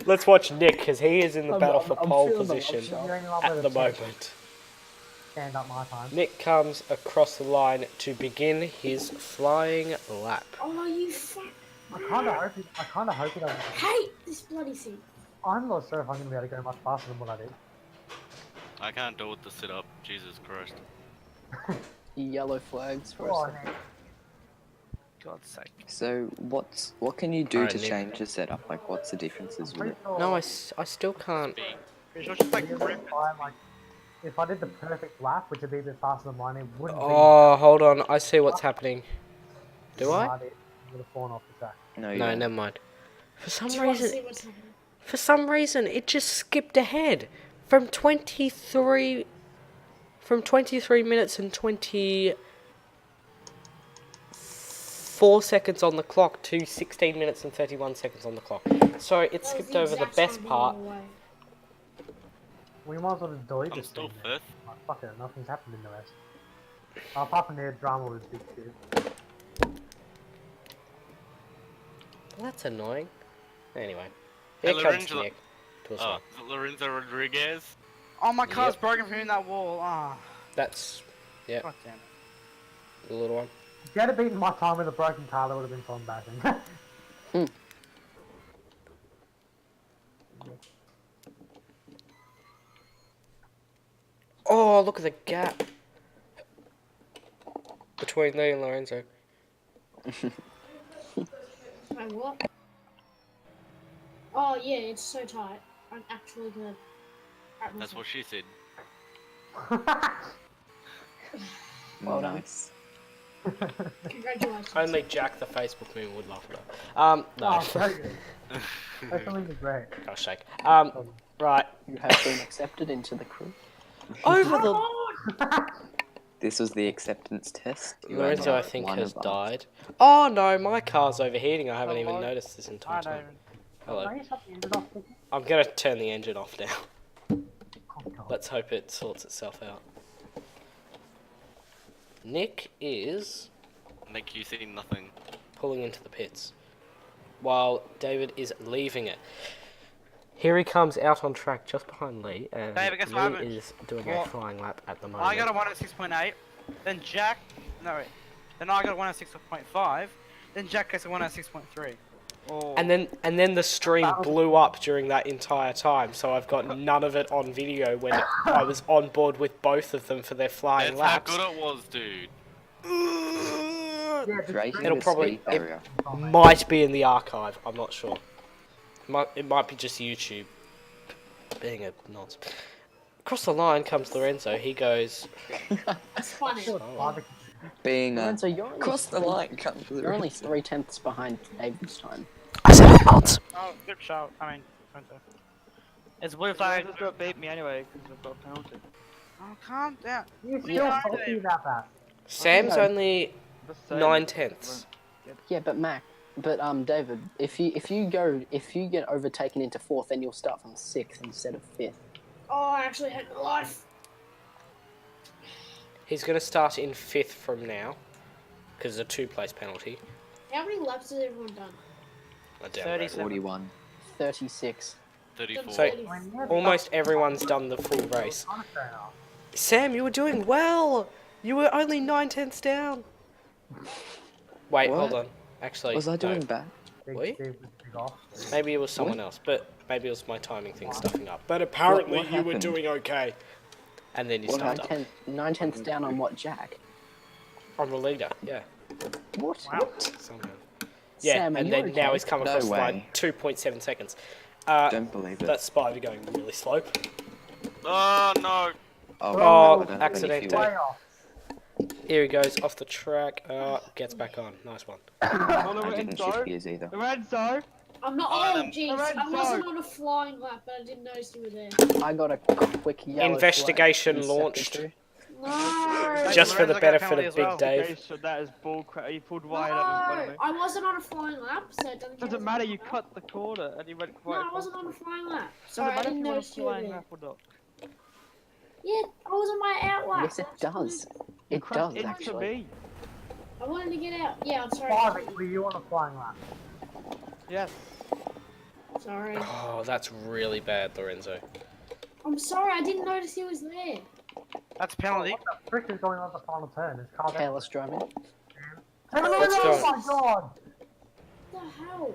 Let's watch Nick, because he is in the battle for I'm pole feeling the position love You're in love at with the a chick. moment. Stand up my time. Nick comes across the line to begin his flying lap. Oh, you fuck. I kinda hope he doesn't. Hate this bloody thing. I'm not sure if I'm gonna be able to go much faster than what I did. I can't do with the sit up. Jesus Christ. Yellow flags for Oh, us. Nick. God's sake. So what can you do Alright, to Nick. change the setup? Like, what's the differences with Pretty it? sure No, I still can't. Speed. Pretty sure just like even grip. if I did the perfect lap, which would be a bit faster than mine, it wouldn't Oh, hold on. I see what's happening. be. Do I? It would have fallen off the track. No, you No, don't. never mind. For some Do you want to reason, see what's happening? it just skipped ahead from 23 minutes and 24 seconds on the clock to 16 minutes and 31 seconds on the clock. So it That was skipped over the exact best time part. all the way. We might as well just delete I'm this still thing. fifth. Like, fuck it, nothing's happened in the rest. Apart from the drama with Big Two. Well, that's annoying. Anyway, Hey, here comes Lorenzo- Nick. To a Oh, stop. is it Lorenzo Rodriguez? Oh, my car's Yep. broken from hitting that wall. Ah, That's god damn it. the little one. If you had beaten my time with a broken car, that would have been so embarrassing. Oh, look at the gap between Lee and Lorenzo. Wait, what? Oh, yeah, it's so tight. I'm actually gonna. crap That's myself. what she said. Well done. Nice. Congratulations. Only Jack, the Facebook meme, would laugh at her. No. Oh, so good. That's something great. Gosh shake. Right. You have been accepted into the crew. Over the... This was the acceptance test. You are Lorenzo, I not think, one has of us. died. Oh no, my car's overheating. I haven't even Hello? noticed this I entire don't time. even. Hello. Can you shut the engine off, please? I'm gonna turn the engine off now. Oh, God. Let's hope it sorts itself out. Nick is Nick, you see nothing. pulling into the pits, while David is leaving it. Here he comes out on track just behind Lee, and David, guess what Lee happened? is doing a What? flying lap at the moment. I got a 1 at 6.8. Then Jack. No, wait. Then I got a 1 at 6.5. Then Jack gets a 1 at 6.3. Oh. And then the stream blew up during that entire time, so I've got none of it on video when I was on board with both of them for their flying That's how laps. good it was, dude. Yeah, just Breaking It'll the probably- speed barrier. Might be in the archive, I'm not sure. It might be just YouTube being a nonce. Across the line comes Lorenzo, he goes... It's funny. Being Lorenzo, you're across the line comes You're only 3/10 behind David's time. I said it, nonce! Oh, good shout. I mean, Lorenzo. It's blue Lorenzo's flag. got to beat me anyway because I've got a penalty. Oh, calm down. You still Yeah. salty about that? Sam's Yeah. only The same. 9/10. Yeah, but David, if you get overtaken into fourth, then you'll start from sixth instead of fifth. Oh, I actually had my life. He's going to start in 5th from now, because it's a 2-place penalty. How many laps has everyone done? I doubt 37. 41. 36. 34. So- When you're Almost everyone's done the full race. on a fair enough. Sam, you were doing well! You were only 9/10 down! Wait, What? hold on. Actually, Was I doing no. bad? Big Wait. Steve was big off. Maybe it was someone else, but maybe it was my timing thing stuffing up. But apparently What you were happened? doing okay. And then you Well, stuffed up. 9/10ths down on what, Jack? On the leader, yeah. What? Wow. What? Somehow. Yeah, Sam, are and you then now okay? he's come No across way. like 2.7 seconds. Don't believe it. That's Spivey going really slow. Oh no! Oh, Oh, I don't have any accident. fuel. Way off. Here he goes off the track. Gets back on. Nice one. Oh, I didn't Lorenzo. shift gears either. Lorenzo. I'm not. Oh, Oh, them- jeez. I Lorenzo. wasn't on a flying lap, but I didn't notice you were there. I got a quick yellow Investigation flag in launched. second No. Just for the Lorenzo got a benefit penalty of as Big well. Dave. Okay, so that is bull crap. You pulled No, wide up in front of me. I wasn't on a flying lap, so it doesn't count. Doesn't as a matter. You lap. cut the corner and you went No, quite. I wasn't on a flying lap. Doesn't Sorry, I matter if didn't you want a notice you were flying there. lap or not. Yeah, I was on my out lap. Yes, it That's does. fine. You It crashed does, into actually. me. I wanted to get out. Yeah, I'm sorry. Spivey, were you on a flying lap? Yes. Sorry. Oh, that's really bad, Lorenzo. I'm sorry, I didn't notice he was there. That's a penalty. What the frick is going on at the final turn? Is Carl Careless driving. Let's go. Oh my god! What the hell?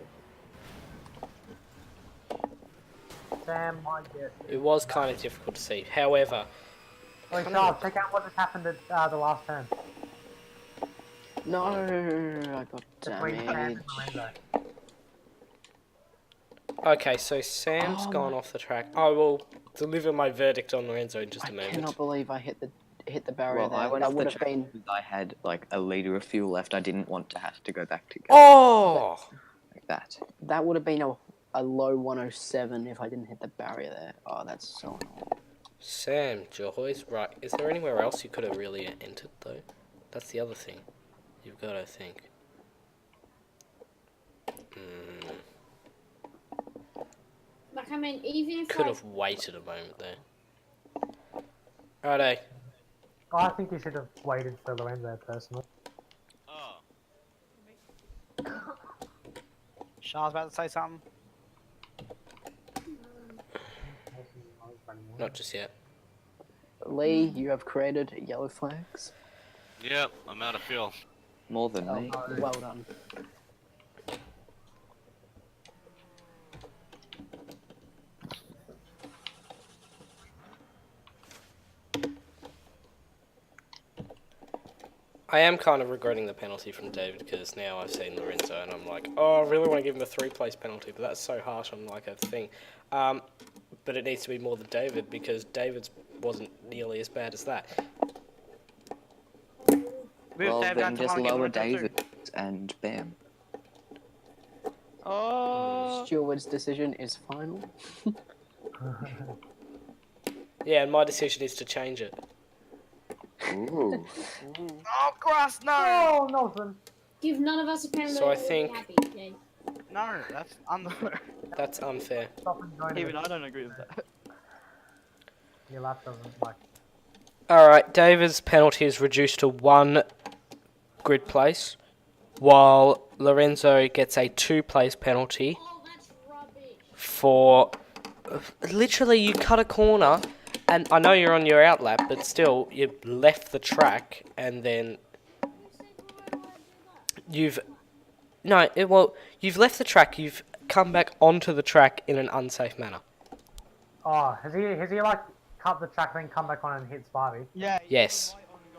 Sam might get. It was kind of difficult to see. However, Wait, Come Charles, on. check out what just happened at the last turn. No, I got Between Sam damaged. and Lorenzo. okay, so Sam's Oh gone my- off the track. I will deliver my verdict on Lorenzo in just I a moment. cannot believe I hit the barrier Well, I there. went That off the would have track been because I had like a liter of fuel left. I didn't want to have to go back to go Oh! like that. that would have been a low 107 if I didn't hit the barrier there. Oh, that's so annoying. Sam, Joyce, right. Is there anywhere else you could have really entered, though? That's the other thing. You've got to think. Like, I mean, even if Could I... have waited a moment there. Righto. I think you should have waited for Lorenzo personally. Oh. Charles about to say something. Not just yet. Lee, you have created yellow flags. Yep, I'm out of fuel. More than Oh, me. well done. I am kind of regretting the penalty from David because now I've seen Lorenzo and I'm like, oh, I really want to give him a 3-place penalty, but that's so harsh on like a thing. But it needs to be more than David because David's wasn't nearly as bad as that. Move Well, Dave then down to just one, get lower Lorenzo too. David and bam. Oh. Steward's decision is final. Yeah, and my decision is to change it. Ooh. Oh, grass, no! Oh, Nelson! Give none of us a penalty. So I we'll be think- happy, okay? No, that's unfair. That's unfair. Stop enjoying Even it. I don't agree with that. Your lap doesn't like. Alright, David's penalty is reduced to 1 grid place, while Lorenzo gets a 2-place penalty Oh, that's rubbish. for... Literally, you cut a corner, and I know you're on your out lap, but still, you left the track, and then you've... No, you've left the track, you've come back onto the track in an unsafe manner. Oh, has he like cut the track then come back on and hit Spivey? Yeah. Yes.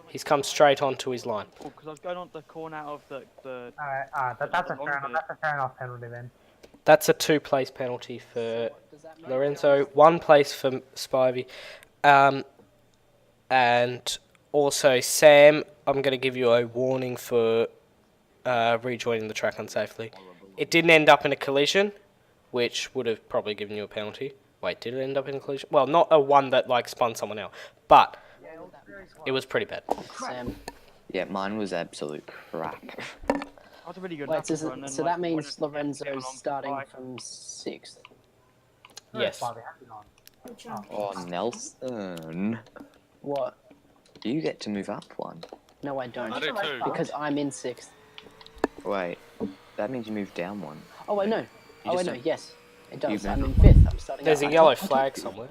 He's come straight onto his line. Because I was going on the corner out of the. Alright, that's a fair enough. That's a fair enough penalty then. That's a 2-place penalty for Lorenzo, 1 place for Spivey. And also, Sam, I'm going to give you a warning for rejoining the track unsafely. It didn't end up in a collision, which would have probably given you a penalty. Wait, did it end up in a collision? Well, not a one that like spun someone out, but it was pretty bad. Sam. Yeah, mine was absolute crap. I was a really good Wait, lap so, run, and, so like, that means when it- Lorenzo's on starting bike. from 6th. Yes. Bobby, happy on. Which one? Oh, Nelson. What? You get to move up one. No, I don't. I do too. Because I'm in 6th. Wait, that means you move down one. Oh, wait, no. You Oh, wait, just no, said- yes. It does. You I'm in moved 5th. I'm starting There's out. a yellow flag somewhere.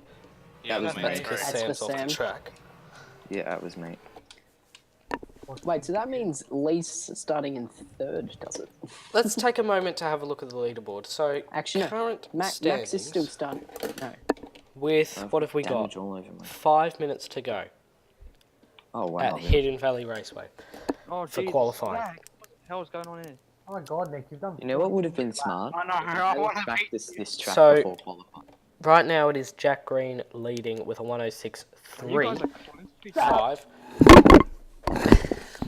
Yeah, That was that's me. That's because That's for Sam's off the Sam. track. Yeah, that was me. Wait, so that means Lee's starting in 3rd, does it? Let's take a moment to have a look at the leaderboard. So, Actually, no. current Max standings is still starting. No. with, I've what have we damage got? all over me. 5 minutes to go Oh wow. at Hidden Valley Raceway. Oh, for Jesus, qualifying. lag. What the hell's going on here? Oh my god, Nick, you've done. You know what would have been smart? I know. I I would want to practice beat this track So- before qualifying. Right now it is Jack Green leading with a You guys 106.3. are close to each other. 5.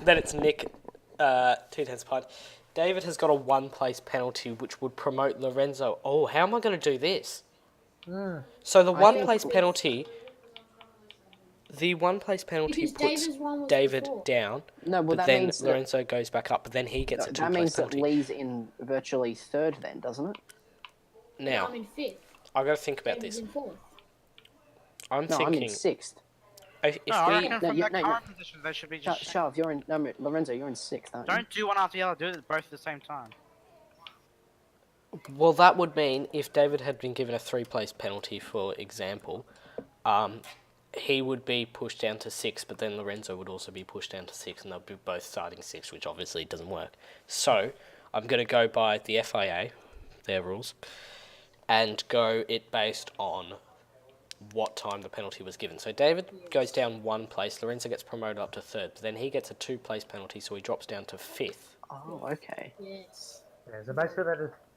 Then it's Nick, 2/10 behind. David has got a 1-place penalty, which would promote Lorenzo. Oh, how am I going to do this? So the 1-place penalty, the 1-place penalty Because puts David's one was David before. down, No, well, but that then means that, Lorenzo goes back up, but then he gets a that 2-place means that penalty. Lee's in virtually 3rd then, doesn't it? Now, I'm in 5th. I've got to think about David's this. in 4th. I'm No, I'm in thinking, 6th. if No, I we... reckon No, from you- the no, no. current position, they should be just. Shav, you're in. No, Lorenzo, you're in 6th, aren't you? Don't do one after the other. Do it both at the same time. Well, that would mean if David had been given a 3-place penalty, for example, he would be pushed down to 6, but then Lorenzo would also be pushed down to 6, and they'll be both starting 6, which obviously doesn't work. So, I'm going to go by the FIA, their rules, and go it based on what time the penalty was given. So David goes down 1 place, Lorenzo gets promoted up to 3rd, but then he gets a 2-place penalty, so he drops down to 5th. Oh, okay. Yes. Yeah, so basically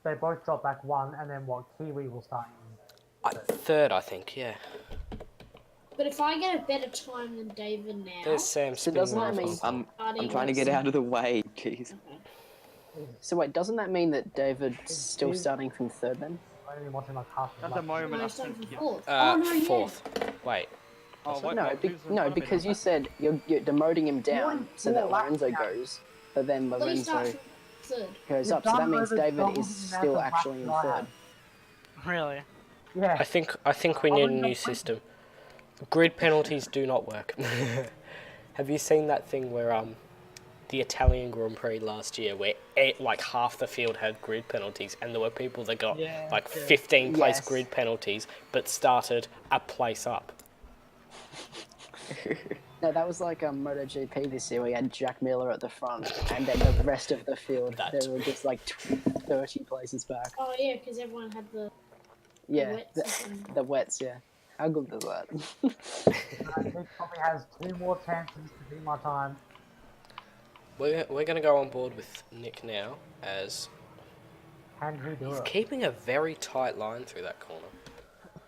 they both drop back 1, and then what? Kiwi will start in. 3rd, I think, yeah. But if I get a better time than David now, There's Sam So spinning doesn't that around mean- for I'm starting trying to with get out of the way. Jeez. So wait, doesn't that mean that David's still starting from 3rd then? I'm only watching like half the At the lap. moment, no, I starting think. from Yeah. 4th. Oh no, yeah. 4th. Wait. Oh, what, No, what, who's in front no, of me because now? you said you're demoting him down One so that more lap Lorenzo now. goes, but then Lee Lorenzo starts from 3rd. goes You've up. So that done means over David double is the amount still of laps actually in that I 3rd. have. Really? Yeah. I think we need a new system. Grid penalties do not work. Have you seen that thing where the Italian Grand Prix last year, where like half the field had grid penalties, and there were people that got Yeah, like yeah. 15-place Yes. grid penalties, but started a place up. No, that was like MotoGP this year. We had Jack Miller at the front, and then the rest of the field, That. they were just like 30 places back. Oh yeah, because everyone had the Yeah, wets and- the wets. Yeah, how good was that? Nick probably has 2 more chances to beat my time. We're going to go on board with Nick now, as Can he do he's it? keeping a very tight line through that corner.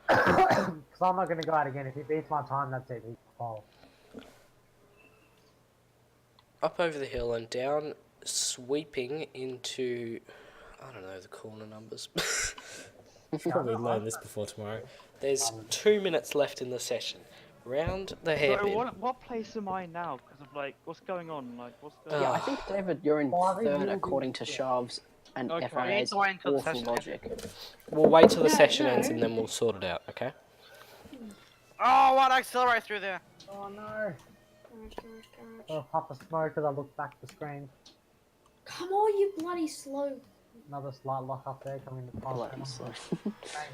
Because I'm not going to go out again. If he beats my time, that's it. He's fall. Up over the hill and down, sweeping into, I don't know the corner numbers. Probably learn this before tomorrow. There's 2 minutes left in the session. Round the So hairpin. what place am I now? Because of like, what's going on? Like, what's the? Yeah, I think David, you're in Well, I think 3rd you'll be- according to Shav's and Okay. FIA's Yeah, until the awful session logic. We'll wait till the No, session no. ends and then we'll sort it out, okay? Oh, what? I accelerate through there. Oh no! Gosh, gosh, gosh. Oh, puff of smoke as I look back at the screen. Come on, you bloody slow. Another slight lock up there coming to Bloody pass. slow.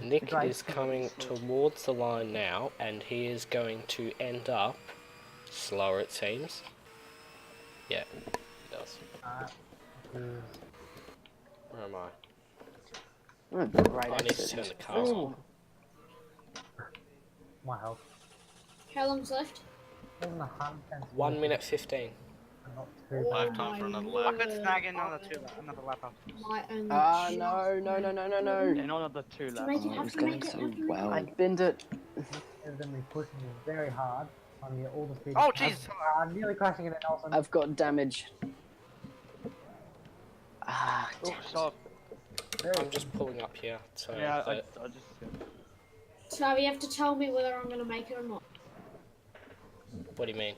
Nick Great. is coming towards the line now, and he is going to end up slower, it seems. Yeah, he does. Where am I? Oh, great I need to turn accident. the cars on. My health. How long's left? Even 100%. 1 minute 15. Not too I bad. have time for another I lap. could snag in another lap up. My only Ah, chance. no. In another 2 To laps. make it, Oh, it have was to going make it, so have to make well. I binned it. Is going to be pushing me very hard. I'm going to get all the speed. Oh, jeez. I'm nearly crashing into Nelson. I've got damage. Ah, Oh, damn it. stop. I'm just pulling up here, so Yeah, I that just. So you have to tell me whether I'm gonna make it or not. What do you mean?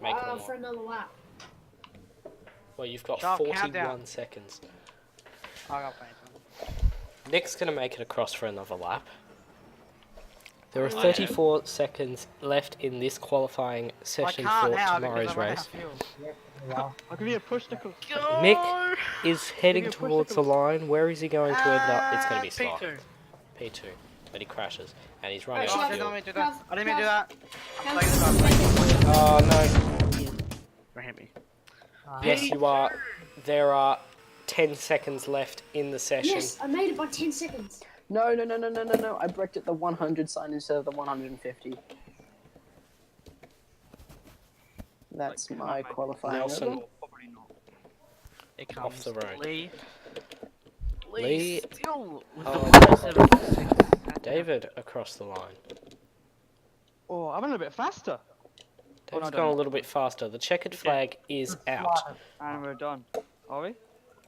Make it or not? For another lap. Well, you've got Sharp 41 countdown. seconds. I got paid. Nick's gonna make it across for another lap. There are I am. 34 seconds left in this qualifying I session can't for now tomorrow's because I'm out race. of fuel. Yeah. I'll give you a push, Nickel. Nick is heading Give me a push, towards the Nicholas. line. Where is he going to end up? It's going to be slow. P2. P2. But he crashes. And he's running Oh, Oh, out I of didn't fuel. mean to do that. I didn't mean to do Have- that. I'm taking this off. Oh no. Don't hit me. Yes, you are. There are 10 seconds left in the session. Yes, I made it by 10 seconds. No. I braked at the 100 sign instead of the 150. That's my qualifying. Nelson. result. Probably not. It Off comes the road. Lee. Lee- Still with Oh, the 47 David across the line. Oh, I'm a little bit faster. David's no, gone a don't. little bit faster. The checkered flag is out. And we're done. Are we?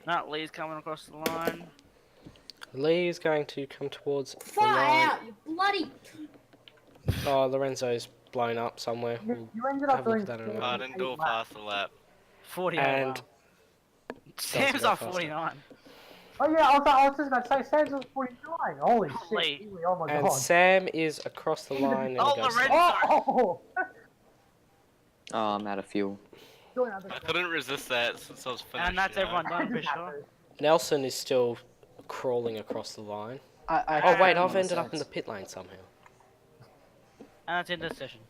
No, Lee's coming across the line. Lee is going to come towards the Far line. out, you bloody. Oh, Lorenzo's blown up somewhere. We'll You ended up have a look doing. at that in a minute. I didn't do a faster lap. 49. And wow. Sam's go on faster. 49. Oh yeah, I was just about to say Sam's was 49. Holy Holy. shit! Oh my And god. Sam is across the line and Oh, he goes. Lorenzo! Oh! Oh, I'm out of fuel. Doing other I stuff. couldn't resist that since I was finished. And that's you know? everyone I done, just had Bishop. to. Nelson is still crawling across the line. I Oh wait, on I've the ended up in the sides. pit lane somehow. And that's in this session.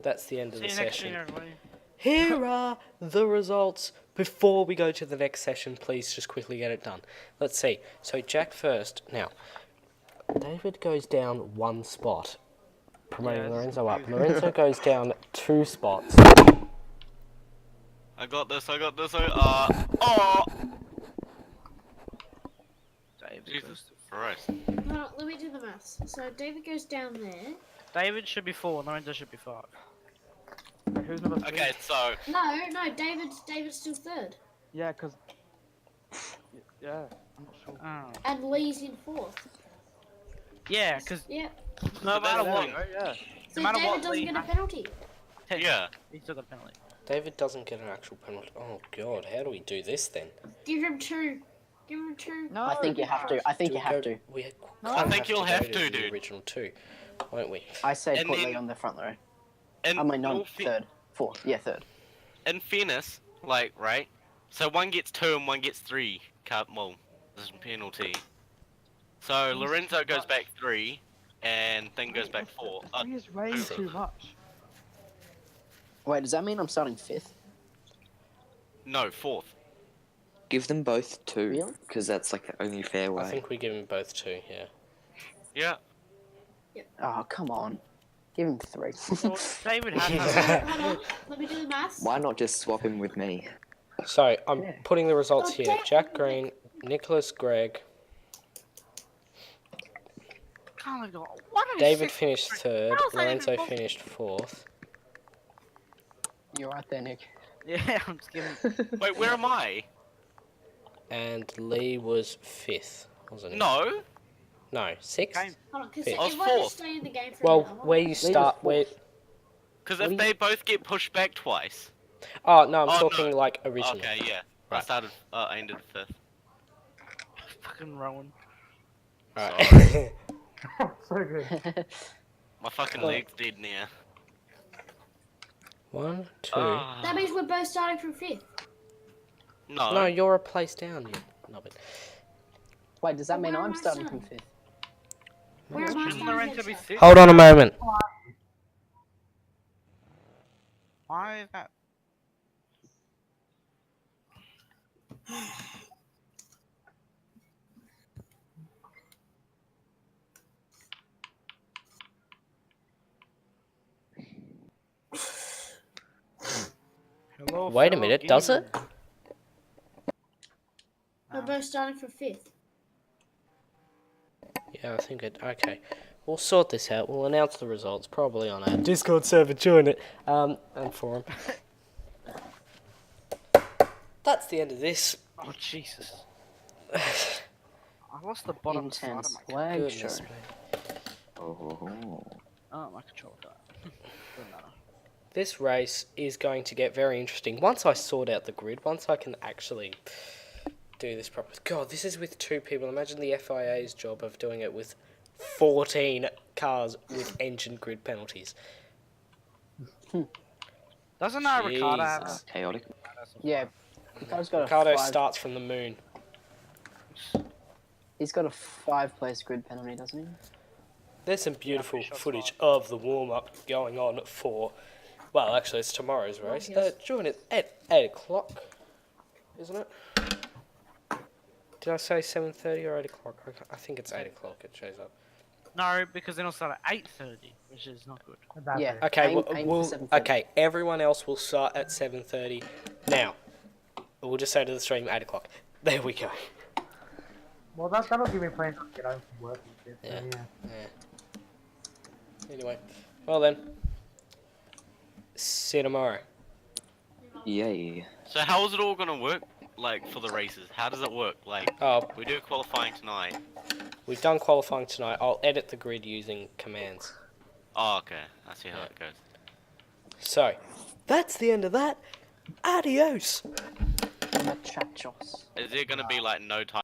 That's the end of See the you next session. year, everybody. Here are the results. Before we go to the next session, please just quickly get it done. Let's see. So Jack first. Now, David goes down one spot, promoting Yes. Lorenzo up. Lorenzo goes down 2 spots. I got this. Oh! Jesus Christ. Hold on, let me do the maths. So David goes down there. David should be 4, Lorenzo should be 5. Wait, who's number 3? Okay, so No, David's still third. Yeah, because... Yeah, I'm not sure. Oh. And Lee's in fourth. Yeah, because Yeah. no But matter that's what, the Oh, yeah. So no matter David what, doesn't Lee, get a penalty. yeah. he took a penalty. David doesn't get an actual penalty. Oh god, how do we do this then? Give him 2. Give him 2. No, I think you have to. I think Do you we have go- to. We I can't think you'll have go to, the dude. original 2, won't we? I say And put then- Lee on the front row. And I mean, all not fe- third. Fourth. Yeah, third. in fairness, like, right? So one gets 2 and one gets 3. Well, there's a penalty. So Lorenzo goes back 3, and then goes back 4. 3 is way too much. Wait, does that mean I'm starting 5th? No, 4th. Give them both 2, Really? because that's like the only fair way. I think we give him both 2, yeah. Yeah. Oh, come on. Give him 3. Well, David has Hold on, let me do the maths. Why not just swap him with me? So, I'm Yeah. putting the results Oh, here. David. Jack Green, Nicholas Gregg, can't go. Why don't David sit- finished 3rd, How's that Lorenzo even finished 4th. You're right there, Nick. Yeah, I'm just kidding. Wait, where am I? And Lee was 5th, wasn't he? No. No, 6th? Game. Hold on, because Fifth. I was everyone just fourth. stay in the game for Well, an hour. where you start, where... Because What if do they you- both get pushed back twice. Oh, no, I'm Oh, talking no. like originally. Okay, yeah. I Right. started. I ended 5th. Fucking Rowan. Alright. So good. My fucking Oh. leg's dead now. 1, 2... Ah. That means we're both starting from 5th. No. No, you're a place down, you knobbit. Wait, does that Well, mean where I'm am I starting starting? from 5th? Where am I Shouldn't starting Lorenzo next be time? 6th? Hold on a moment. Why is that? Hello, Wait a fellow minute, does it? gamer. We're both starting from 5th. Yeah, I think it... Okay. We'll sort this out. We'll announce the results, probably on our Discord server. Join it. And forum. That's the end of this. Oh Jesus! I lost the bottom side of Intense my. lag show. Goodness me. Oh. Oh, my controller died. Doesn't matter. This race is going to get very interesting. Once I sort out the grid, once I can actually do this properly. God, this is with 2 people. Imagine the FIA's job of doing it with 14 cars with engine grid penalties. Doesn't Ricardo have Jesus. Chaotic. Yeah, Ricardo's got Ricardo a 5, starts from the moon. he's got a 5-place grid penalty, doesn't he? There's some beautiful pretty sure it's footage of the warm-up going on for... Well, actually, it's tomorrow's race. yes. Join it at 8 o'clock, isn't it? Did I say 7:30 or 8 o'clock? I think it's 8 o'clock it shows up. No, because then it'll start at 8:30, which is not good. That Yeah. bit. Okay, Aim for we'll 7:30. okay. Everyone else will start at 7:30. Now, we'll just say to the stream 8 o'clock. There we go. Well, that'll give me plenty to get home from work and shit. So, Yeah. yeah. Yeah. Anyway, well then, see you tomorrow. Yay. So how is it all gonna work? Like for the races, how does it work? Like Oh, we do qualifying tonight. we've done qualifying tonight. I'll edit the grid using commands. Oh, okay. I see how it goes. So, that's the end of that. Adios. Muchachos. Is there gonna be like no time?